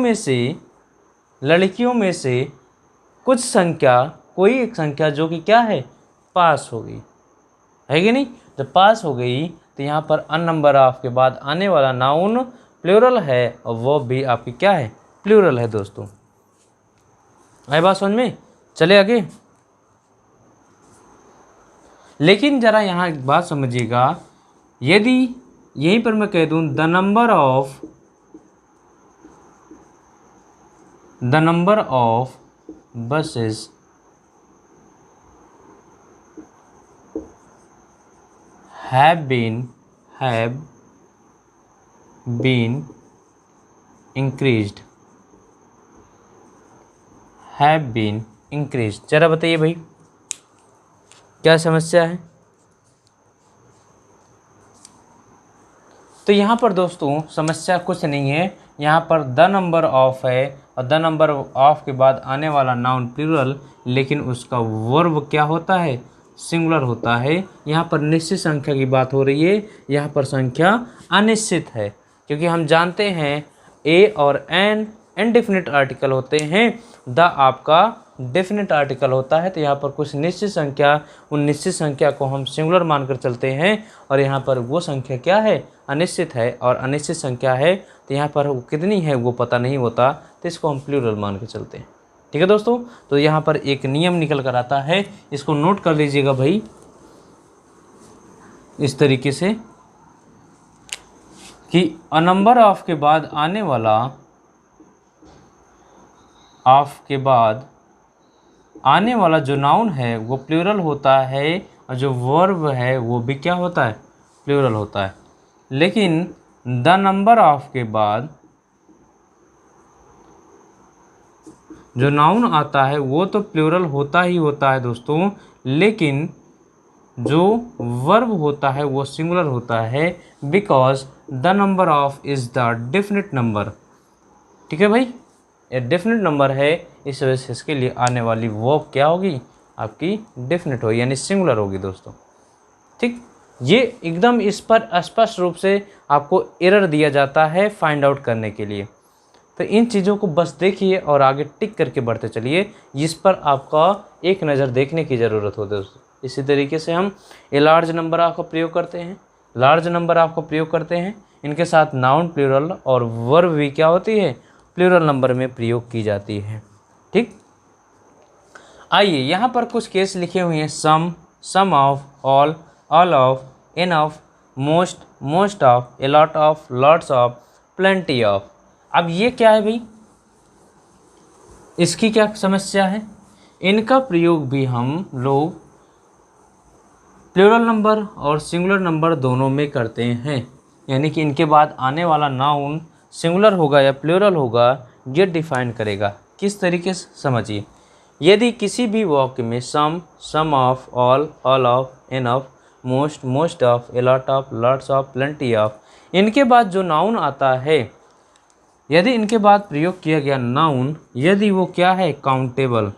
में से कुछ संख्या, कोई एक संख्या जो कि क्या है, पास हो गई है कि नहीं। जब पास हो गई तो यहाँ पर अन नंबर ऑफ के बाद आने वाला नाउन प्लूरल है और वो भी आपकी क्या है, प्लूरल है दोस्तों। आई बात समझ में, चले आगे। लेकिन जरा यहाँ एक बात समझिएगा, यदि यहीं पर मैं कह दूं the number of buses have been increased, जरा बताइए भाई क्या समस्या है। तो यहाँ पर दोस्तों समस्या कुछ नहीं है, यहाँ पर द नंबर ऑफ है और द नंबर ऑफ के बाद आने वाला नाउन प्लूरल, लेकिन उसका वर्ब क्या होता है, सिंगुलर होता है। यहाँ पर निश्चित संख्या की बात हो रही है, यहाँ पर संख्या अनिश्चित है, क्योंकि हम जानते हैं ए और एन इनडेफिनिट आर्टिकल होते हैं, द आपका डेफिनेट आर्टिकल होता है। तो यहाँ पर कुछ निश्चित संख्या, उन निश्चित संख्या को हम सिंगुलर मानकर चलते हैं, और यहाँ पर वो संख्या क्या है, अनिश्चित है, और अनिश्चित संख्या है तो यहाँ पर वो कितनी है वो पता नहीं होता, तो इसको हम प्लूरल मान के चलते हैं। ठीक है दोस्तों, तो यहाँ पर एक नियम निकल कर आता है, इसको नोट कर लीजिएगा भाई इस तरीके से कि अ नंबर ऑफ के बाद आने वाला, ऑफ के बाद आने वाला जो नाउन है वो प्लूरल होता है, और जो वर्ब है वो भी क्या होता है, प्लूरल होता है। लेकिन द नंबर ऑफ के बाद जो नाउन आता है वो तो प्लूरल होता ही होता है दोस्तों, लेकिन जो वर्ब होता है वो सिंगुलर होता है, because the number of is the definite number. ठीक है भाई, ये डेफिनेट नंबर है, इस वजह से इसके लिए आने वाली वर्ब क्या होगी, आपकी डेफिनेट होगी, यानी सिंगुलर होगी दोस्तों। ठीक, ये एकदम इस पर स्पष्ट रूप से आपको एरर दिया जाता है फाइंड आउट करने के लिए। तो इन चीज़ों को बस देखिए और आगे टिक करके बढ़ते चलिए, जिस पर आपका एक नज़र देखने की ज़रूरत हो दोस्तों। इसी तरीके से हम ए लार्ज नंबर ऑफ का प्रयोग करते हैं, लार्ज नंबर ऑफ का प्रयोग करते हैं, इनके साथ नाउन प्लूरल और वर्ब भी क्या होती है, प्लूरल नंबर में प्रयोग की जाती है। ठीक, आइए यहाँ पर कुछ केस लिखे हुए हैं, some of, all of, in of, most of, a lot of, lots of, plenty of. अब ये क्या है भाई, इसकी क्या समस्या है, इनका प्रयोग भी हम लोग प्लूरल नंबर और सिंगुलर नंबर दोनों में करते हैं, यानी कि इनके बाद आने वाला नाउन सिंगुलर होगा या प्लूरल होगा, ये डिफाइन करेगा। किस तरीके से समझिए, यदि किसी भी वाक्य में some of, all of, in of, most of, a lot of, lots of, plenty of, इनके बाद जो नाउन आता है, यदि इनके बाद प्रयोग किया गया नाउन, यदि वो क्या है, काउंटेबल,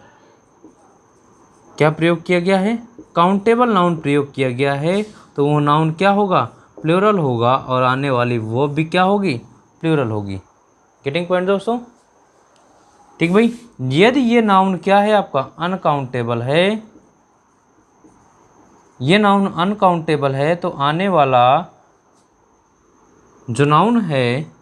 क्या प्रयोग किया गया है, काउंटेबल नाउन प्रयोग किया गया है, तो वो नाउन क्या होगा, प्लूरल होगा, और आने वाली वो भी क्या होगी, प्लूरल होगी। गेटिंग पॉइंट दोस्तों। ठीक भाई, यदि ये नाउन क्या है आपका, अनकाउंटेबल है, ये नाउन अनकाउंटेबल है, तो आने वाला जो नाउन है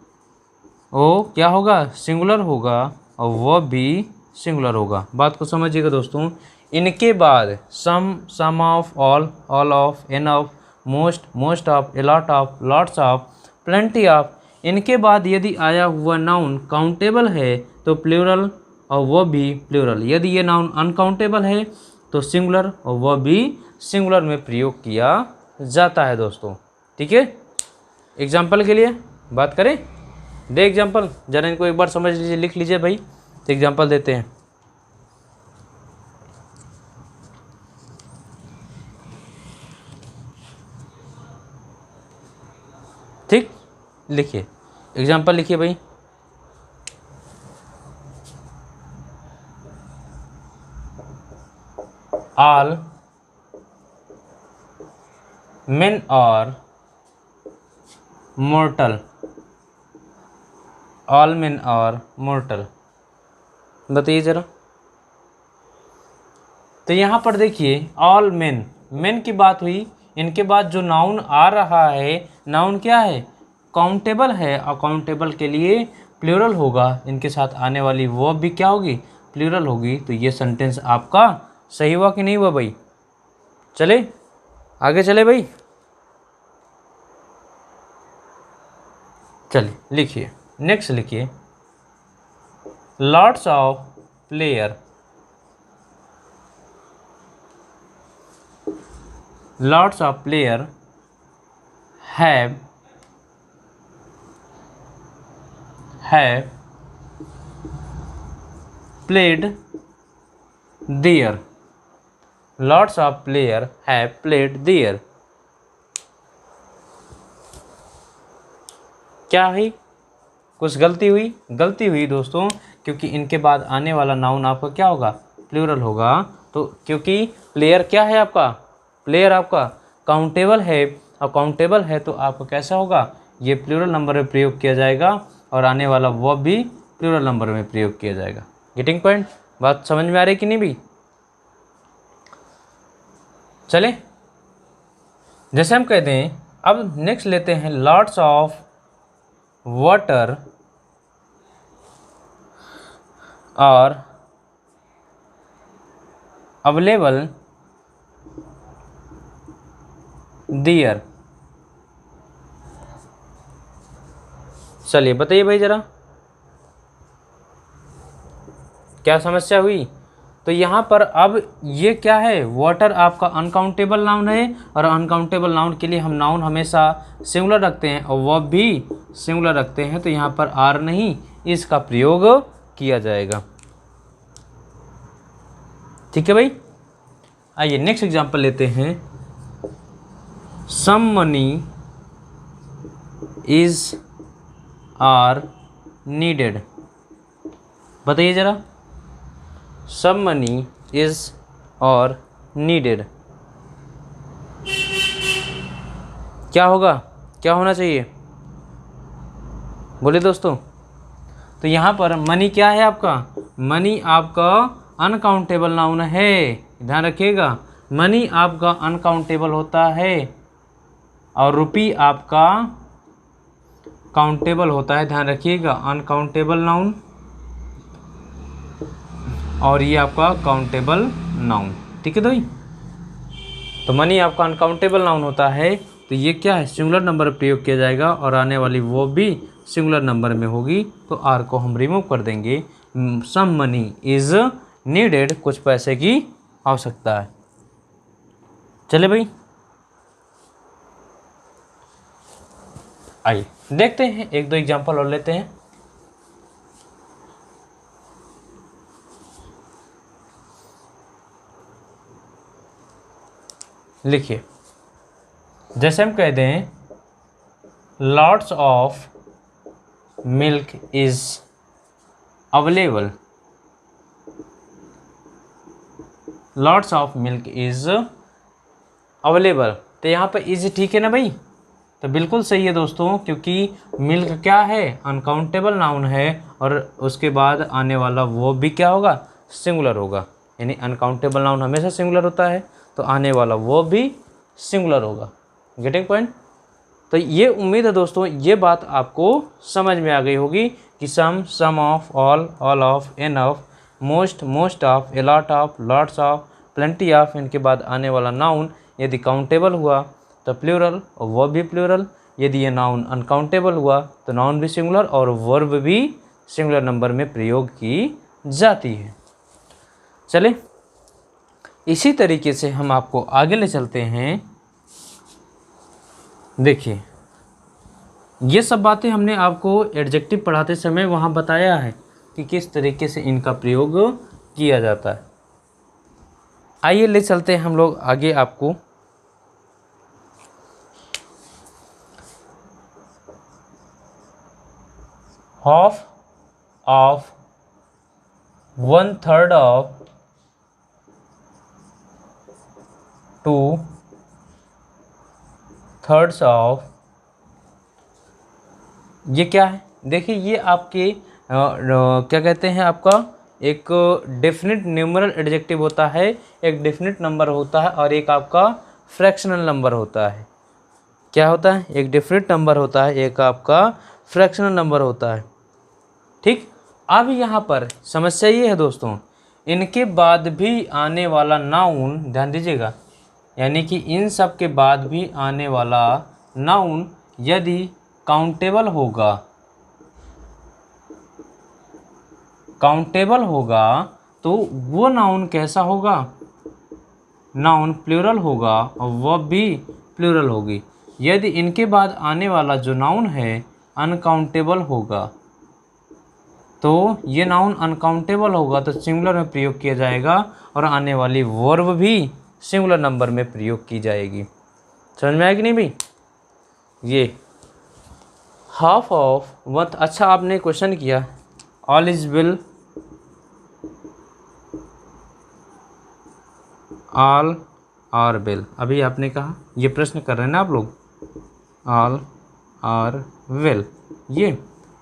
वो क्या होगा, सिंगुलर होगा, और वह भी सिंगुलर होगा। बात को समझिएगा दोस्तों, इनके बाद some of, all of, in of, most of, a lot of, lots of, plenty of, इनके बाद यदि आया हुआ नाउन काउंटेबल है तो प्लूरल और वह भी प्लूरल, यदि ये नाउन अनकाउंटेबल है तो सिंगुलर और वह भी सिंगुलर में प्रयोग किया जाता है दोस्तों। ठीक है, एग्जाम्पल के लिए बात करें, दे एग्जाम्पल, जरा इनको एक बार समझ लीजिए, लिख लीजिए भाई, तो एग्जाम्पल देते हैं। ठीक, लिखिए एग्जाम्पल, लिखिए भाई। All men are mortal, all men are mortal, बताइए जरा। तो यहाँ पर देखिए ऑल मेन, मेन की बात हुई, इनके बाद जो नाउन आ रहा है, नाउन क्या है, काउंटेबल है, और काउंटेबल के लिए प्लूरल होगा, इनके साथ आने वाली वर्ब भी क्या होगी, प्लूरल होगी। तो ये सेंटेंस आपका सही हुआ कि नहीं हुआ भाई? चले आगे चले भाई, चलिए लिखिए, नेक्स्ट लिखिए, lots of player, lots of player have played there, lots of player have played there। क्या है, कुछ गलती हुई? गलती हुई दोस्तों, क्योंकि इनके बाद आने वाला नाउन आपका क्या होगा, प्लूरल होगा। तो क्योंकि प्लेयर क्या है आपका, प्लेयर आपका काउंटेबल है, और काउंटेबल है तो आपका कैसा होगा, ये प्लूरल नंबर में प्रयोग किया जाएगा, और आने वाला वर्ब भी प्लूरल नंबर में प्रयोग किया जाएगा। Getting point? बात समझ में आ रही कि नहीं भी? चले, जैसे हम कहते हैं, अब नेक्स्ट लेते हैं, lots of water are available there. चलिए बताइए भाई जरा, क्या समस्या हुई? तो यहाँ पर अब ये क्या है, वाटर आपका अनकाउंटेबल नाउन है, और अनकाउंटेबल नाउन के लिए हम नाउन हमेशा सिंगुलर रखते हैं और वर्ब भी सिंगुलर रखते हैं। तो यहाँ पर आर नहीं, इसका प्रयोग किया जाएगा। ठीक है भाई, आइए नेक्स्ट एग्जांपल लेते हैं। Some money is are needed, बताइए जरा, some money is are needed क्या होगा, क्या होना चाहिए, बोले दोस्तों। तो यहाँ पर मनी क्या है आपका, मनी आपका अनकाउंटेबल नाउन है, ध्यान रखिएगा, मनी आपका अनकाउंटेबल होता है, और रुपी आपका काउंटेबल होता है, ध्यान रखिएगा, अनकाउंटेबल नाउन, और ये आपका काउंटेबल नाउन। ठीक है भाई, तो मनी आपका अनकाउंटेबल नाउन होता है, तो ये क्या है, सिंगुलर नंबर प्रयोग किया जाएगा, और आने वाली वो भी सिंगुलर नंबर में होगी, तो आर को हम रिमूव कर देंगे। सम मनी इज नीडेड, कुछ पैसे की आवश्यकता है। चले भाई, आइए देखते हैं, एक दो एग्जांपल और लेते हैं। लिखिए, जैसे हम कह दें, lots of milk is available, lots of milk is available, तो यहाँ पर इज ठीक है ना भाई? तो बिल्कुल सही है दोस्तों, क्योंकि मिल्क क्या है, अनकाउंटेबल नाउन है, और उसके बाद आने वाला वो भी क्या होगा, सिंगुलर होगा, यानी अनकाउंटेबल नाउन हमेशा सिंगुलर होता है, तो आने वाला वो भी सिंगुलर होगा। Getting point? तो ये उम्मीद है दोस्तों, ये बात आपको समझ में आ गई होगी कि some of, all of, an of, most of, a lot of, lots of, plenty of, इनके बाद आने वाला नाउन यदि काउंटेबल हुआ तो प्लूरल और वर्ब भी प्लूरल, यदि ये नाउन अनकाउंटेबल हुआ तो नाउन भी सिंगुलर और वर्ब भी सिंगुलर नंबर में प्रयोग की जाती है। चले, इसी तरीके से हम आपको आगे ले चलते हैं। देखिए, ये सब बातें हमने आपको एडजेक्टिव पढ़ाते समय वहाँ बताया है कि किस तरीके से इनका प्रयोग किया जाता है। आइए ले चलते हैं हम लोग आगे आपको। हाफ ऑफ, 1/3 ऑफ, 2/3 ऑफ, ये क्या है? देखिए ये आपके क्या कहते हैं, आपका एक डेफिनेट न्यूमरल एडजेक्टिव होता है, एक डेफिनेट नंबर होता है और एक आपका फ्रैक्शनल नंबर होता है। क्या होता है? एक डेफिनेट नंबर होता है, एक आपका फ्रैक्शनल नंबर होता है। ठीक, अब यहाँ पर समस्या ये है दोस्तों, इनके बाद भी आने वाला नाउन, ध्यान दीजिएगा, यानी कि इन सब के बाद भी आने वाला नाउन यदि काउंटेबल होगा, काउंटेबल होगा तो वो नाउन कैसा होगा? नाउन प्लूरल होगा और वह भी प्लूरल होगी। यदि इनके बाद आने वाला जो नाउन है अनकाउंटेबल होगा, तो ये नाउन अनकाउंटेबल होगा तो सिंगुलर में प्रयोग किया जाएगा और आने वाली वर्ब भी सिंगुलर नंबर में प्रयोग की जाएगी। समझ में आया कि नहीं भाई? ये हाफ ऑफ वन। अच्छा, आपने क्वेश्चन किया all is well, all are well. अभी आपने कहा, ये प्रश्न कर रहे हैं ना आप लोग, ऑल आर वेल, ये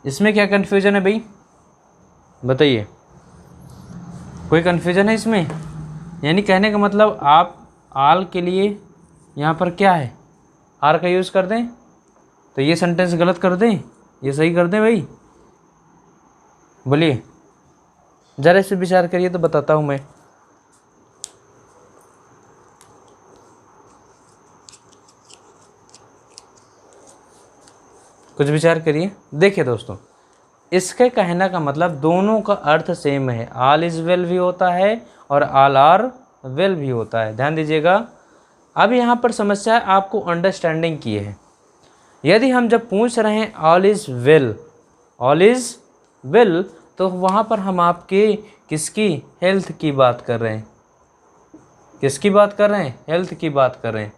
इसमें क्या कन्फ्यूजन है भाई? बताइए, कोई कन्फ्यूजन है इसमें? यानी कहने का मतलब आप आल के लिए यहाँ पर क्या है, आर का यूज़ कर दें तो ये सेंटेंस गलत कर दें, ये सही कर दें भाई? बोलिए, ज़रा इस पर विचार करिए तो बताता हूँ मैं। कुछ विचार करिए। देखिए दोस्तों, इसके कहने का मतलब दोनों का अर्थ सेम है, ऑल इज वेल भी होता है और ऑल आर वेल भी होता है। ध्यान दीजिएगा, अब यहाँ पर समस्या आपको अंडरस्टैंडिंग की है। यदि हम जब पूछ रहे हैं all is well, all is well, तो वहाँ पर हम आपके किसकी, हेल्थ की बात कर रहे हैं। किसकी बात कर रहे हैं? हेल्थ की बात कर रहे हैं।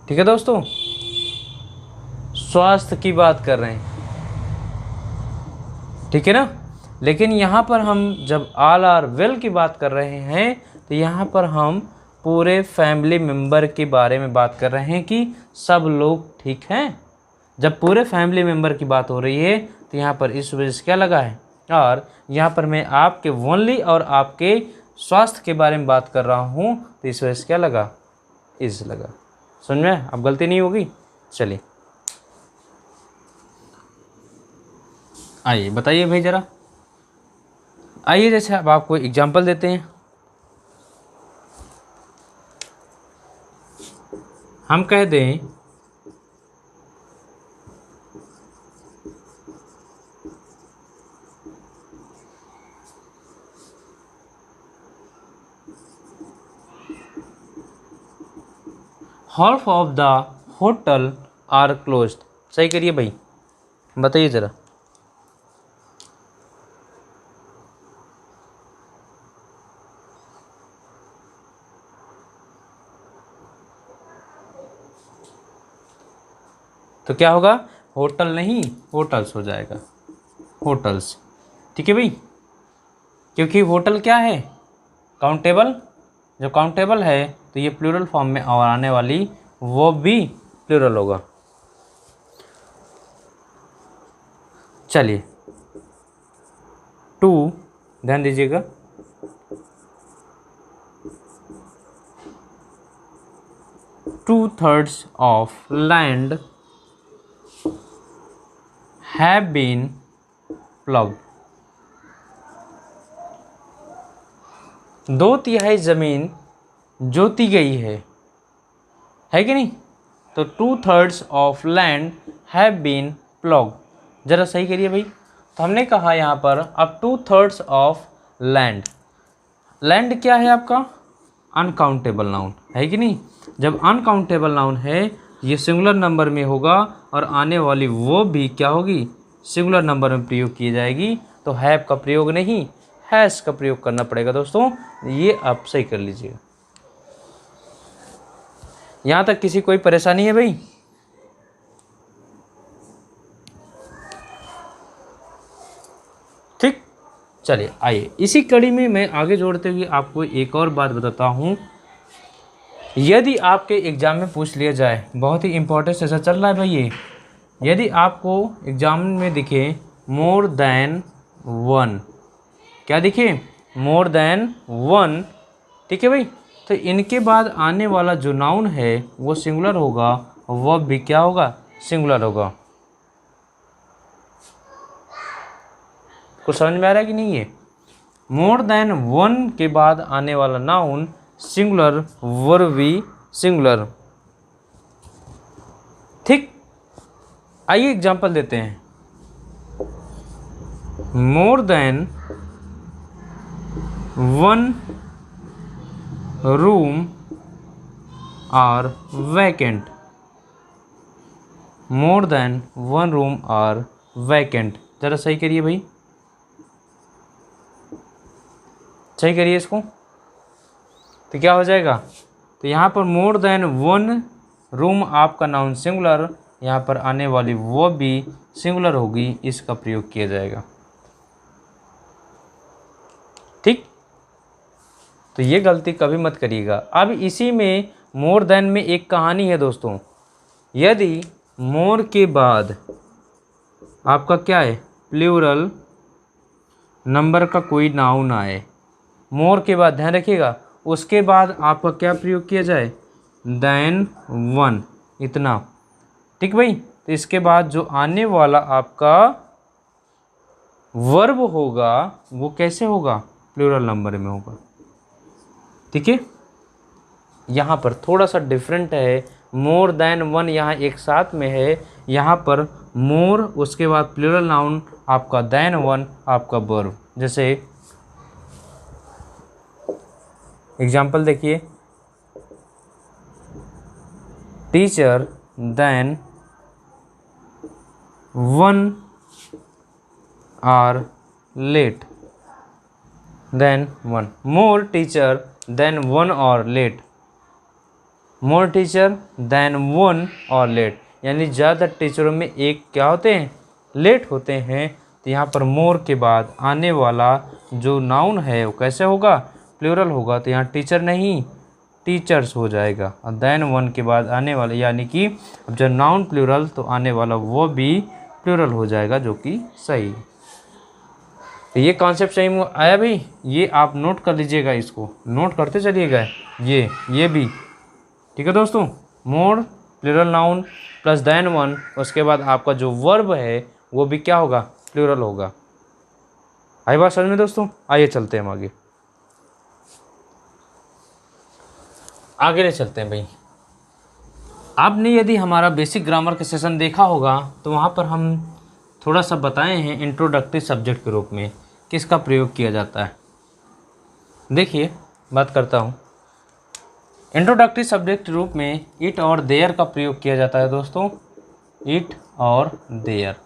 ठीक है दोस्तों, स्वास्थ्य की बात कर रहे हैं, ठीक है ना। लेकिन यहाँ पर हम जब ऑल आर वेल की बात कर रहे हैं तो यहाँ पर हम पूरे फैमिली मेम्बर के बारे में बात कर रहे हैं कि सब लोग ठीक हैं। जब पूरे फैमिली मेम्बर की बात हो रही है तो यहाँ पर इस वजह से क्या लगा है, और यहाँ पर मैं आपके ओनली और आपके स्वास्थ्य के बारे में बात कर रहा हूँ तो इस वजह से क्या लगा, इज लगा। समझ में? अब गलती नहीं होगी। चलिए आइए बताइए भाई ज़रा, आइए जैसे अब आपको एग्जांपल देते हैं। हम कह दें half of the hotel are closed. सही करिए भाई, बताइए ज़रा। तो क्या होगा, होटल नहीं होटल्स हो जाएगा, होटल्स। ठीक है भाई, क्योंकि होटल क्या है, काउंटेबल। जब काउंटेबल है तो ये प्लूरल फॉर्म में और आने वाली वो भी प्लूरल होगा। चलिए 2, ध्यान दीजिएगा, 2/3 of land have been plowed। 2/3 ज़मीन जोती गई है कि नहीं? तो 2/3 of land have been ploughed. जरा सही करिए भाई। तो हमने कहा यहाँ पर अब 2/3 ऑफ लैंड, लैंड क्या है आपका, अनकाउंटेबल नाउन है कि नहीं। जब अनकाउंटेबल नाउन है ये सिंगुलर नंबर में होगा और आने वाली वो भी क्या होगी, सिंगुलर नंबर में प्रयोग की जाएगी। तो हैव का प्रयोग नहीं, हैज़ का प्रयोग करना पड़ेगा दोस्तों। ये आप सही कर लीजिएगा। यहाँ तक किसी कोई परेशानी है भाई? ठीक, चलिए आइए इसी कड़ी में मैं आगे जोड़ते हुए आपको एक और बात बताता हूँ। यदि आपके एग्ज़ाम में पूछ लिया जाए, बहुत ही इंपॉर्टेंट सेशन चल रहा है भाई ये, यदि आपको एग्ज़ाम में दिखे मोर देन वन, क्या दिखे, मोर देन वन, ठीक है भाई, तो इनके बाद आने वाला जो नाउन है वो सिंगुलर होगा, वर्ब भी क्या होगा, सिंगुलर होगा। कुछ समझ में आ रहा है कि नहीं? है मोर देन वन के बाद आने वाला नाउन सिंगुलर, वर्ब भी सिंगुलर। ठीक, आइए एग्जांपल देते हैं। More than one room are vacant, more than one room are vacant. ज़रा सही करिए भाई, सही करिए इसको, तो क्या हो जाएगा, तो यहाँ पर मोर देन वन रूम आपका नाउन सिंगुलर, यहाँ पर आने वाली वो भी सिंगुलर होगी, इसका प्रयोग किया जाएगा। ठीक, तो ये गलती कभी मत करिएगा। अब इसी में मोर देन में एक कहानी है दोस्तों। यदि मोर के बाद आपका क्या है, प्लूरल नंबर का कोई नाउन आए, मोर के बाद ध्यान रखिएगा, उसके बाद आपका क्या प्रयोग किया जाए, देन वन, इतना। ठीक भाई, तो इसके बाद जो आने वाला आपका वर्ब होगा वो कैसे होगा, प्लूरल नंबर में होगा। ठीक है, यहाँ पर थोड़ा सा डिफरेंट है, मोर देन वन यहाँ एक साथ में है, यहाँ पर मोर उसके बाद प्लूरल नाउन आपका देन वन आपका वर्ब। जैसे एग्जाम्पल देखिए, teacher than one are late, than one, more teacher than one are late, more teacher than one are late, यानी ज़्यादा टीचरों में एक क्या होते हैं, लेट होते हैं। तो यहाँ पर मोर के बाद आने वाला जो नाउन है वो कैसे होगा, प्लूरल होगा, तो यहाँ टीचर नहीं टीचर्स हो जाएगा। और देन वन के बाद आने वाले, यानी कि अब जब नाउन प्लूरल तो आने वाला वो भी प्लूरल हो जाएगा, जो कि सही। तो ये कॉन्सेप्ट सही में आया भाई, ये आप नोट कर लीजिएगा, इसको नोट करते चलिएगा, ये भी ठीक है दोस्तों। More plural noun plus than one, उसके बाद आपका जो वर्ब है वो भी क्या होगा, प्लूरल होगा। आई बात समझ में दोस्तों? आइए चलते हैं हम आगे ले चलते हैं भाई। आपने यदि हमारा बेसिक ग्रामर का सेशन देखा होगा तो वहाँ पर हम थोड़ा सा बताए हैं इंट्रोडक्टरी सब्जेक्ट के रूप में किसका प्रयोग किया जाता है। देखिए बात करता हूँ, इंट्रोडक्टरी सब्जेक्ट के रूप में इट और देयर का प्रयोग किया जाता है दोस्तों, इट और देयर,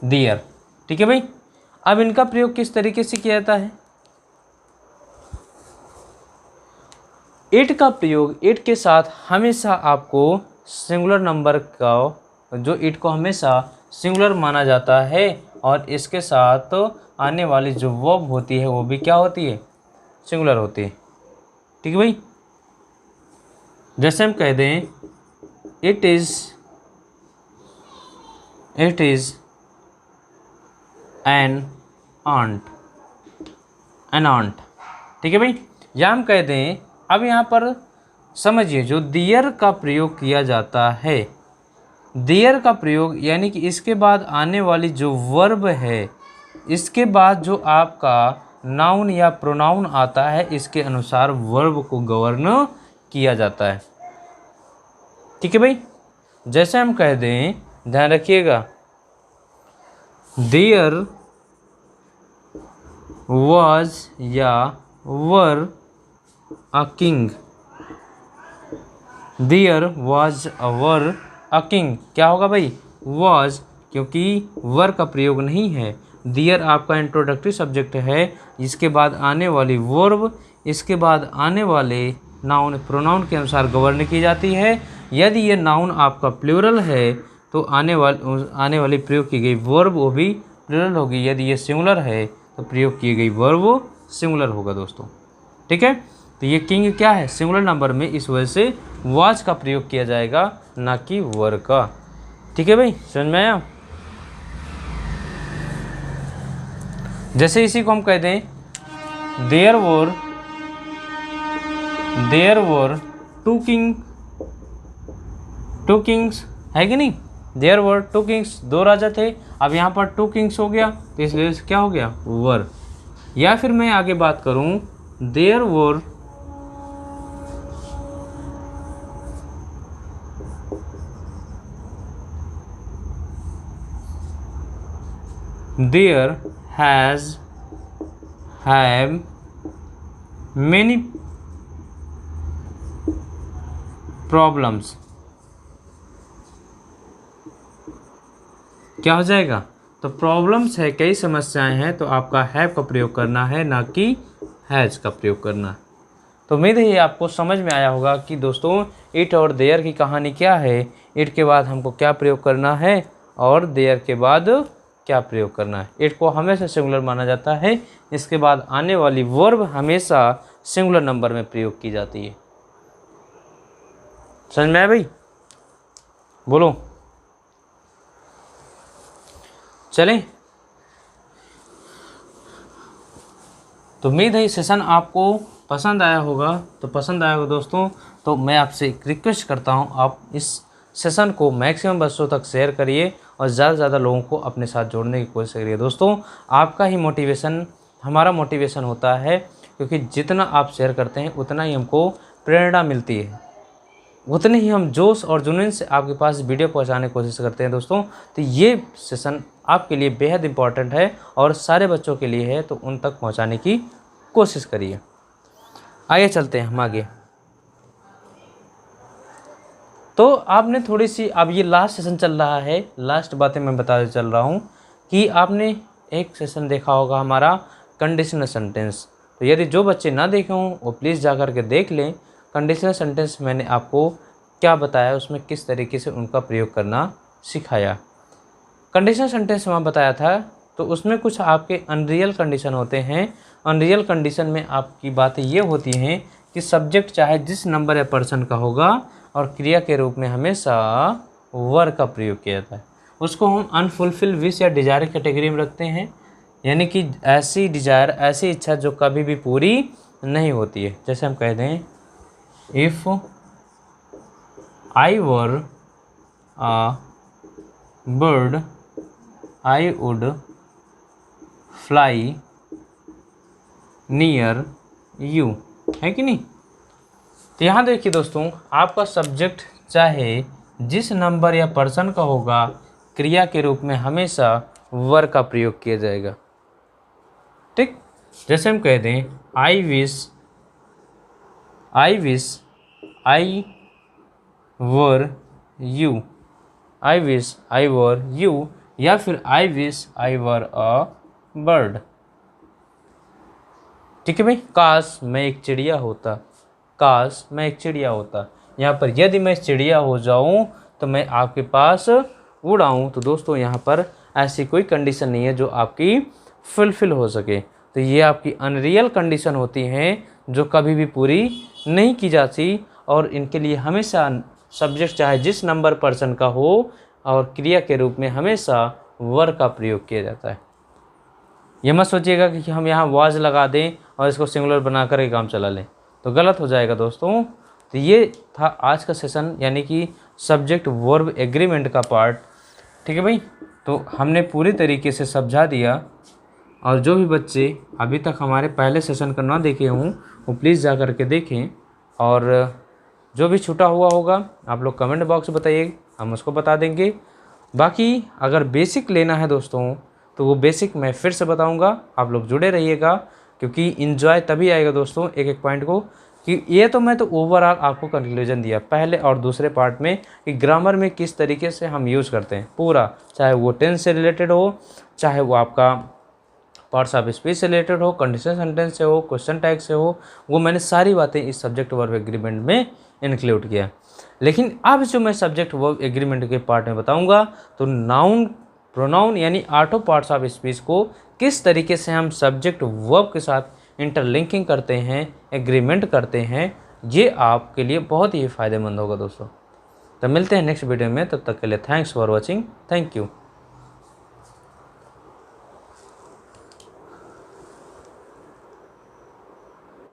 देयर। ठीक है भाई, अब इनका प्रयोग किस तरीके से किया जाता है। इट का प्रयोग, इट के साथ हमेशा आपको सिंगुलर नंबर का, जो इट को हमेशा सिंगुलर माना जाता है, और इसके साथ आने वाली जो वर्ब होती है वो भी क्या होती है, सिंगुलर होती है। ठीक है भाई, जैसे हम कह दें it is an ant, an ant. ठीक है भाई, या हम कह दें, अब यहाँ पर समझिए जो दियर का प्रयोग किया जाता है, दियर का प्रयोग यानी कि इसके बाद आने वाली जो वर्ब है, इसके बाद जो आपका नाउन या प्रोनाउन आता है, इसके अनुसार वर्ब को गवर्न किया जाता है। ठीक है भाई, जैसे हम कह दें, ध्यान रखिएगा, देयर was या were a king, there was or were a king, क्या होगा भाई, वॉज, क्योंकि वर का प्रयोग नहीं है। देयर आपका इंट्रोडक्टरी सब्जेक्ट है, इसके बाद आने वाली वर्ब, इसके बाद आने वाले नाउन प्रोनाउन के अनुसार गवर्न की जाती है। यदि ये नाउन आपका प्लूरल है तो आने वाली प्रयोग की गई वर्ब वो भी प्लूरल होगी। यदि ये सिंगुलर है तो प्रयोग की गई वर्ब वो सिंगुलर होगा दोस्तों। ठीक है, तो ये किंग क्या है, सिंगुलर नंबर में, इस वजह से वॉज का प्रयोग किया जाएगा, ना कि वर का। ठीक है भाई, समझ में आया। जैसे इसी को हम कह दें देयर वर टू किंग्स, है कि नहीं, देयर वर टू किंग्स, दो राजा थे। अब यहाँ पर टू किंग्स हो गया तो इसलिए क्या हो गया, वर। या फिर मैं आगे बात करूं, देयर have many problems, क्या हो जाएगा, तो प्रॉब्लम्स है, कई समस्याएं हैं, तो आपका हैव का प्रयोग करना है, ना कि हैज का प्रयोग करना। तो उम्मीद है ये आपको समझ में आया होगा कि दोस्तों इट और देयर की कहानी क्या है। इट के बाद हमको क्या प्रयोग करना है और देयर के बाद क्या प्रयोग करना है। इट को हमेशा सिंगुलर माना जाता है, इसके बाद आने वाली वर्ब हमेशा सिंगुलर नंबर में प्रयोग की जाती है। समझ में आया भाई, बोलो। चलें, तो उम्मीद है ये सेशन आपको पसंद आया होगा। तो पसंद आया होगा दोस्तों, तो मैं आपसे एक रिक्वेस्ट करता हूँ, आप इस सेशन को मैक्सिमम बच्चों तक शेयर करिए और ज़्यादा से ज़्यादा लोगों को अपने साथ जोड़ने की कोशिश करिए। दोस्तों आपका ही मोटिवेशन हमारा मोटिवेशन होता है, क्योंकि जितना आप शेयर करते हैं उतना ही हमको प्रेरणा मिलती है, उतने ही हम जोश और जुनून से आपके पास वीडियो पहुंचाने की कोशिश करते हैं दोस्तों। तो ये सेशन आपके लिए बेहद इम्पॉर्टेंट है और सारे बच्चों के लिए है, तो उन तक पहुंचाने की कोशिश करिए। आगे चलते हैं हम आगे। तो आपने थोड़ी सी, अब ये लास्ट सेशन चल रहा है, लास्ट बातें मैं बताते चल रहा हूँ कि आपने एक सेशन देखा होगा हमारा कंडीशनल सेंटेंस। तो यदि जो बच्चे ना देखे हों वो प्लीज़ जा कर के देख लें। कंडीशनल सेंटेंस मैंने आपको क्या बताया, उसमें किस तरीके से उनका प्रयोग करना सिखाया। कंडीशनल सेंटेंस में बताया था, तो उसमें कुछ आपके अनरियल कंडीशन होते हैं। अनरियल कंडीशन में आपकी बातें ये होती हैं कि सब्जेक्ट चाहे जिस नंबर या पर्सन का होगा और क्रिया के रूप में हमेशा वर का प्रयोग किया जाता है। उसको हम अनफुलफिल विश या डिजायर कैटेगरी में रखते हैं, यानी कि ऐसी डिजायर, ऐसी इच्छा जो कभी भी पूरी नहीं होती है। जैसे हम कह दें if I were a bird I would fly near you, है कि नहीं। तो यहाँ देखिए दोस्तों, आपका सब्जेक्ट चाहे जिस नंबर या पर्सन का होगा, क्रिया के रूप में हमेशा वर का प्रयोग किया जाएगा। ठीक, जैसे हम कह दें I wish I were you, I wish I were you, या फिर I wish I were a bird. ठीक है भाई, काश मैं एक चिड़िया होता, काश मैं एक चिड़िया होता। यहाँ पर यदि मैं चिड़िया हो जाऊँ तो मैं आपके पास उड़ाऊँ, तो दोस्तों यहाँ पर ऐसी कोई कंडीशन नहीं है जो आपकी फुलफिल हो सके। तो ये आपकी अनरियल कंडीशन होती हैं जो कभी भी पूरी नहीं की जाती, और इनके लिए हमेशा सब्जेक्ट चाहे जिस नंबर पर्सन का हो और क्रिया के रूप में हमेशा वर का प्रयोग किया जाता है। ये मत सोचिएगा कि हम यहाँ वाज लगा दें और इसको सिंगुलर बना कर के काम चला लें, तो गलत हो जाएगा दोस्तों। तो ये था आज का सेशन, यानी कि सब्जेक्ट वर्ब एग्रीमेंट का पार्ट। ठीक है भाई, तो हमने पूरी तरीके से समझा दिया, और जो भी बच्चे अभी तक हमारे पहले सेशन का ना देखे हों वो प्लीज़ जा कर के देखें, और जो भी छूटा हुआ होगा आप लोग कमेंट बॉक्स में बताइए, हम उसको बता देंगे। बाकी अगर बेसिक लेना है दोस्तों तो वो बेसिक मैं फिर से बताऊंगा, आप लोग जुड़े रहिएगा, क्योंकि इन्जॉय तभी आएगा दोस्तों एक एक पॉइंट को, कि ये तो मैं तो ओवरऑल आपको कंक्लूजन दिया पहले और दूसरे पार्ट में कि ग्रामर में किस तरीके से हम यूज़ करते हैं पूरा, चाहे वो टेंस से रिलेटेड हो, चाहे वो आपका पार्ट्स ऑफ स्पीच से रिलेटेड हो, कंडीशन सेंटेंस से हो, क्वेश्चन टैग से हो, वो मैंने सारी बातें इस सब्जेक्ट वर्ब एग्रीमेंट में इंक्लूड किया। लेकिन अब जो मैं सब्जेक्ट वर्ब एग्रीमेंट के पार्ट में बताऊंगा तो नाउन प्रोनाउन यानी ऑटो पार्ट्स ऑफ स्पीच को किस तरीके से हम सब्जेक्ट वर्ब के साथ इंटरलिंकिंग करते हैं, एग्रीमेंट करते हैं, ये आपके लिए बहुत ही फ़ायदेमंद होगा दोस्तों। तो मिलते हैं नेक्स्ट वीडियो में, तब तक के लिए thanks for watching, thank you.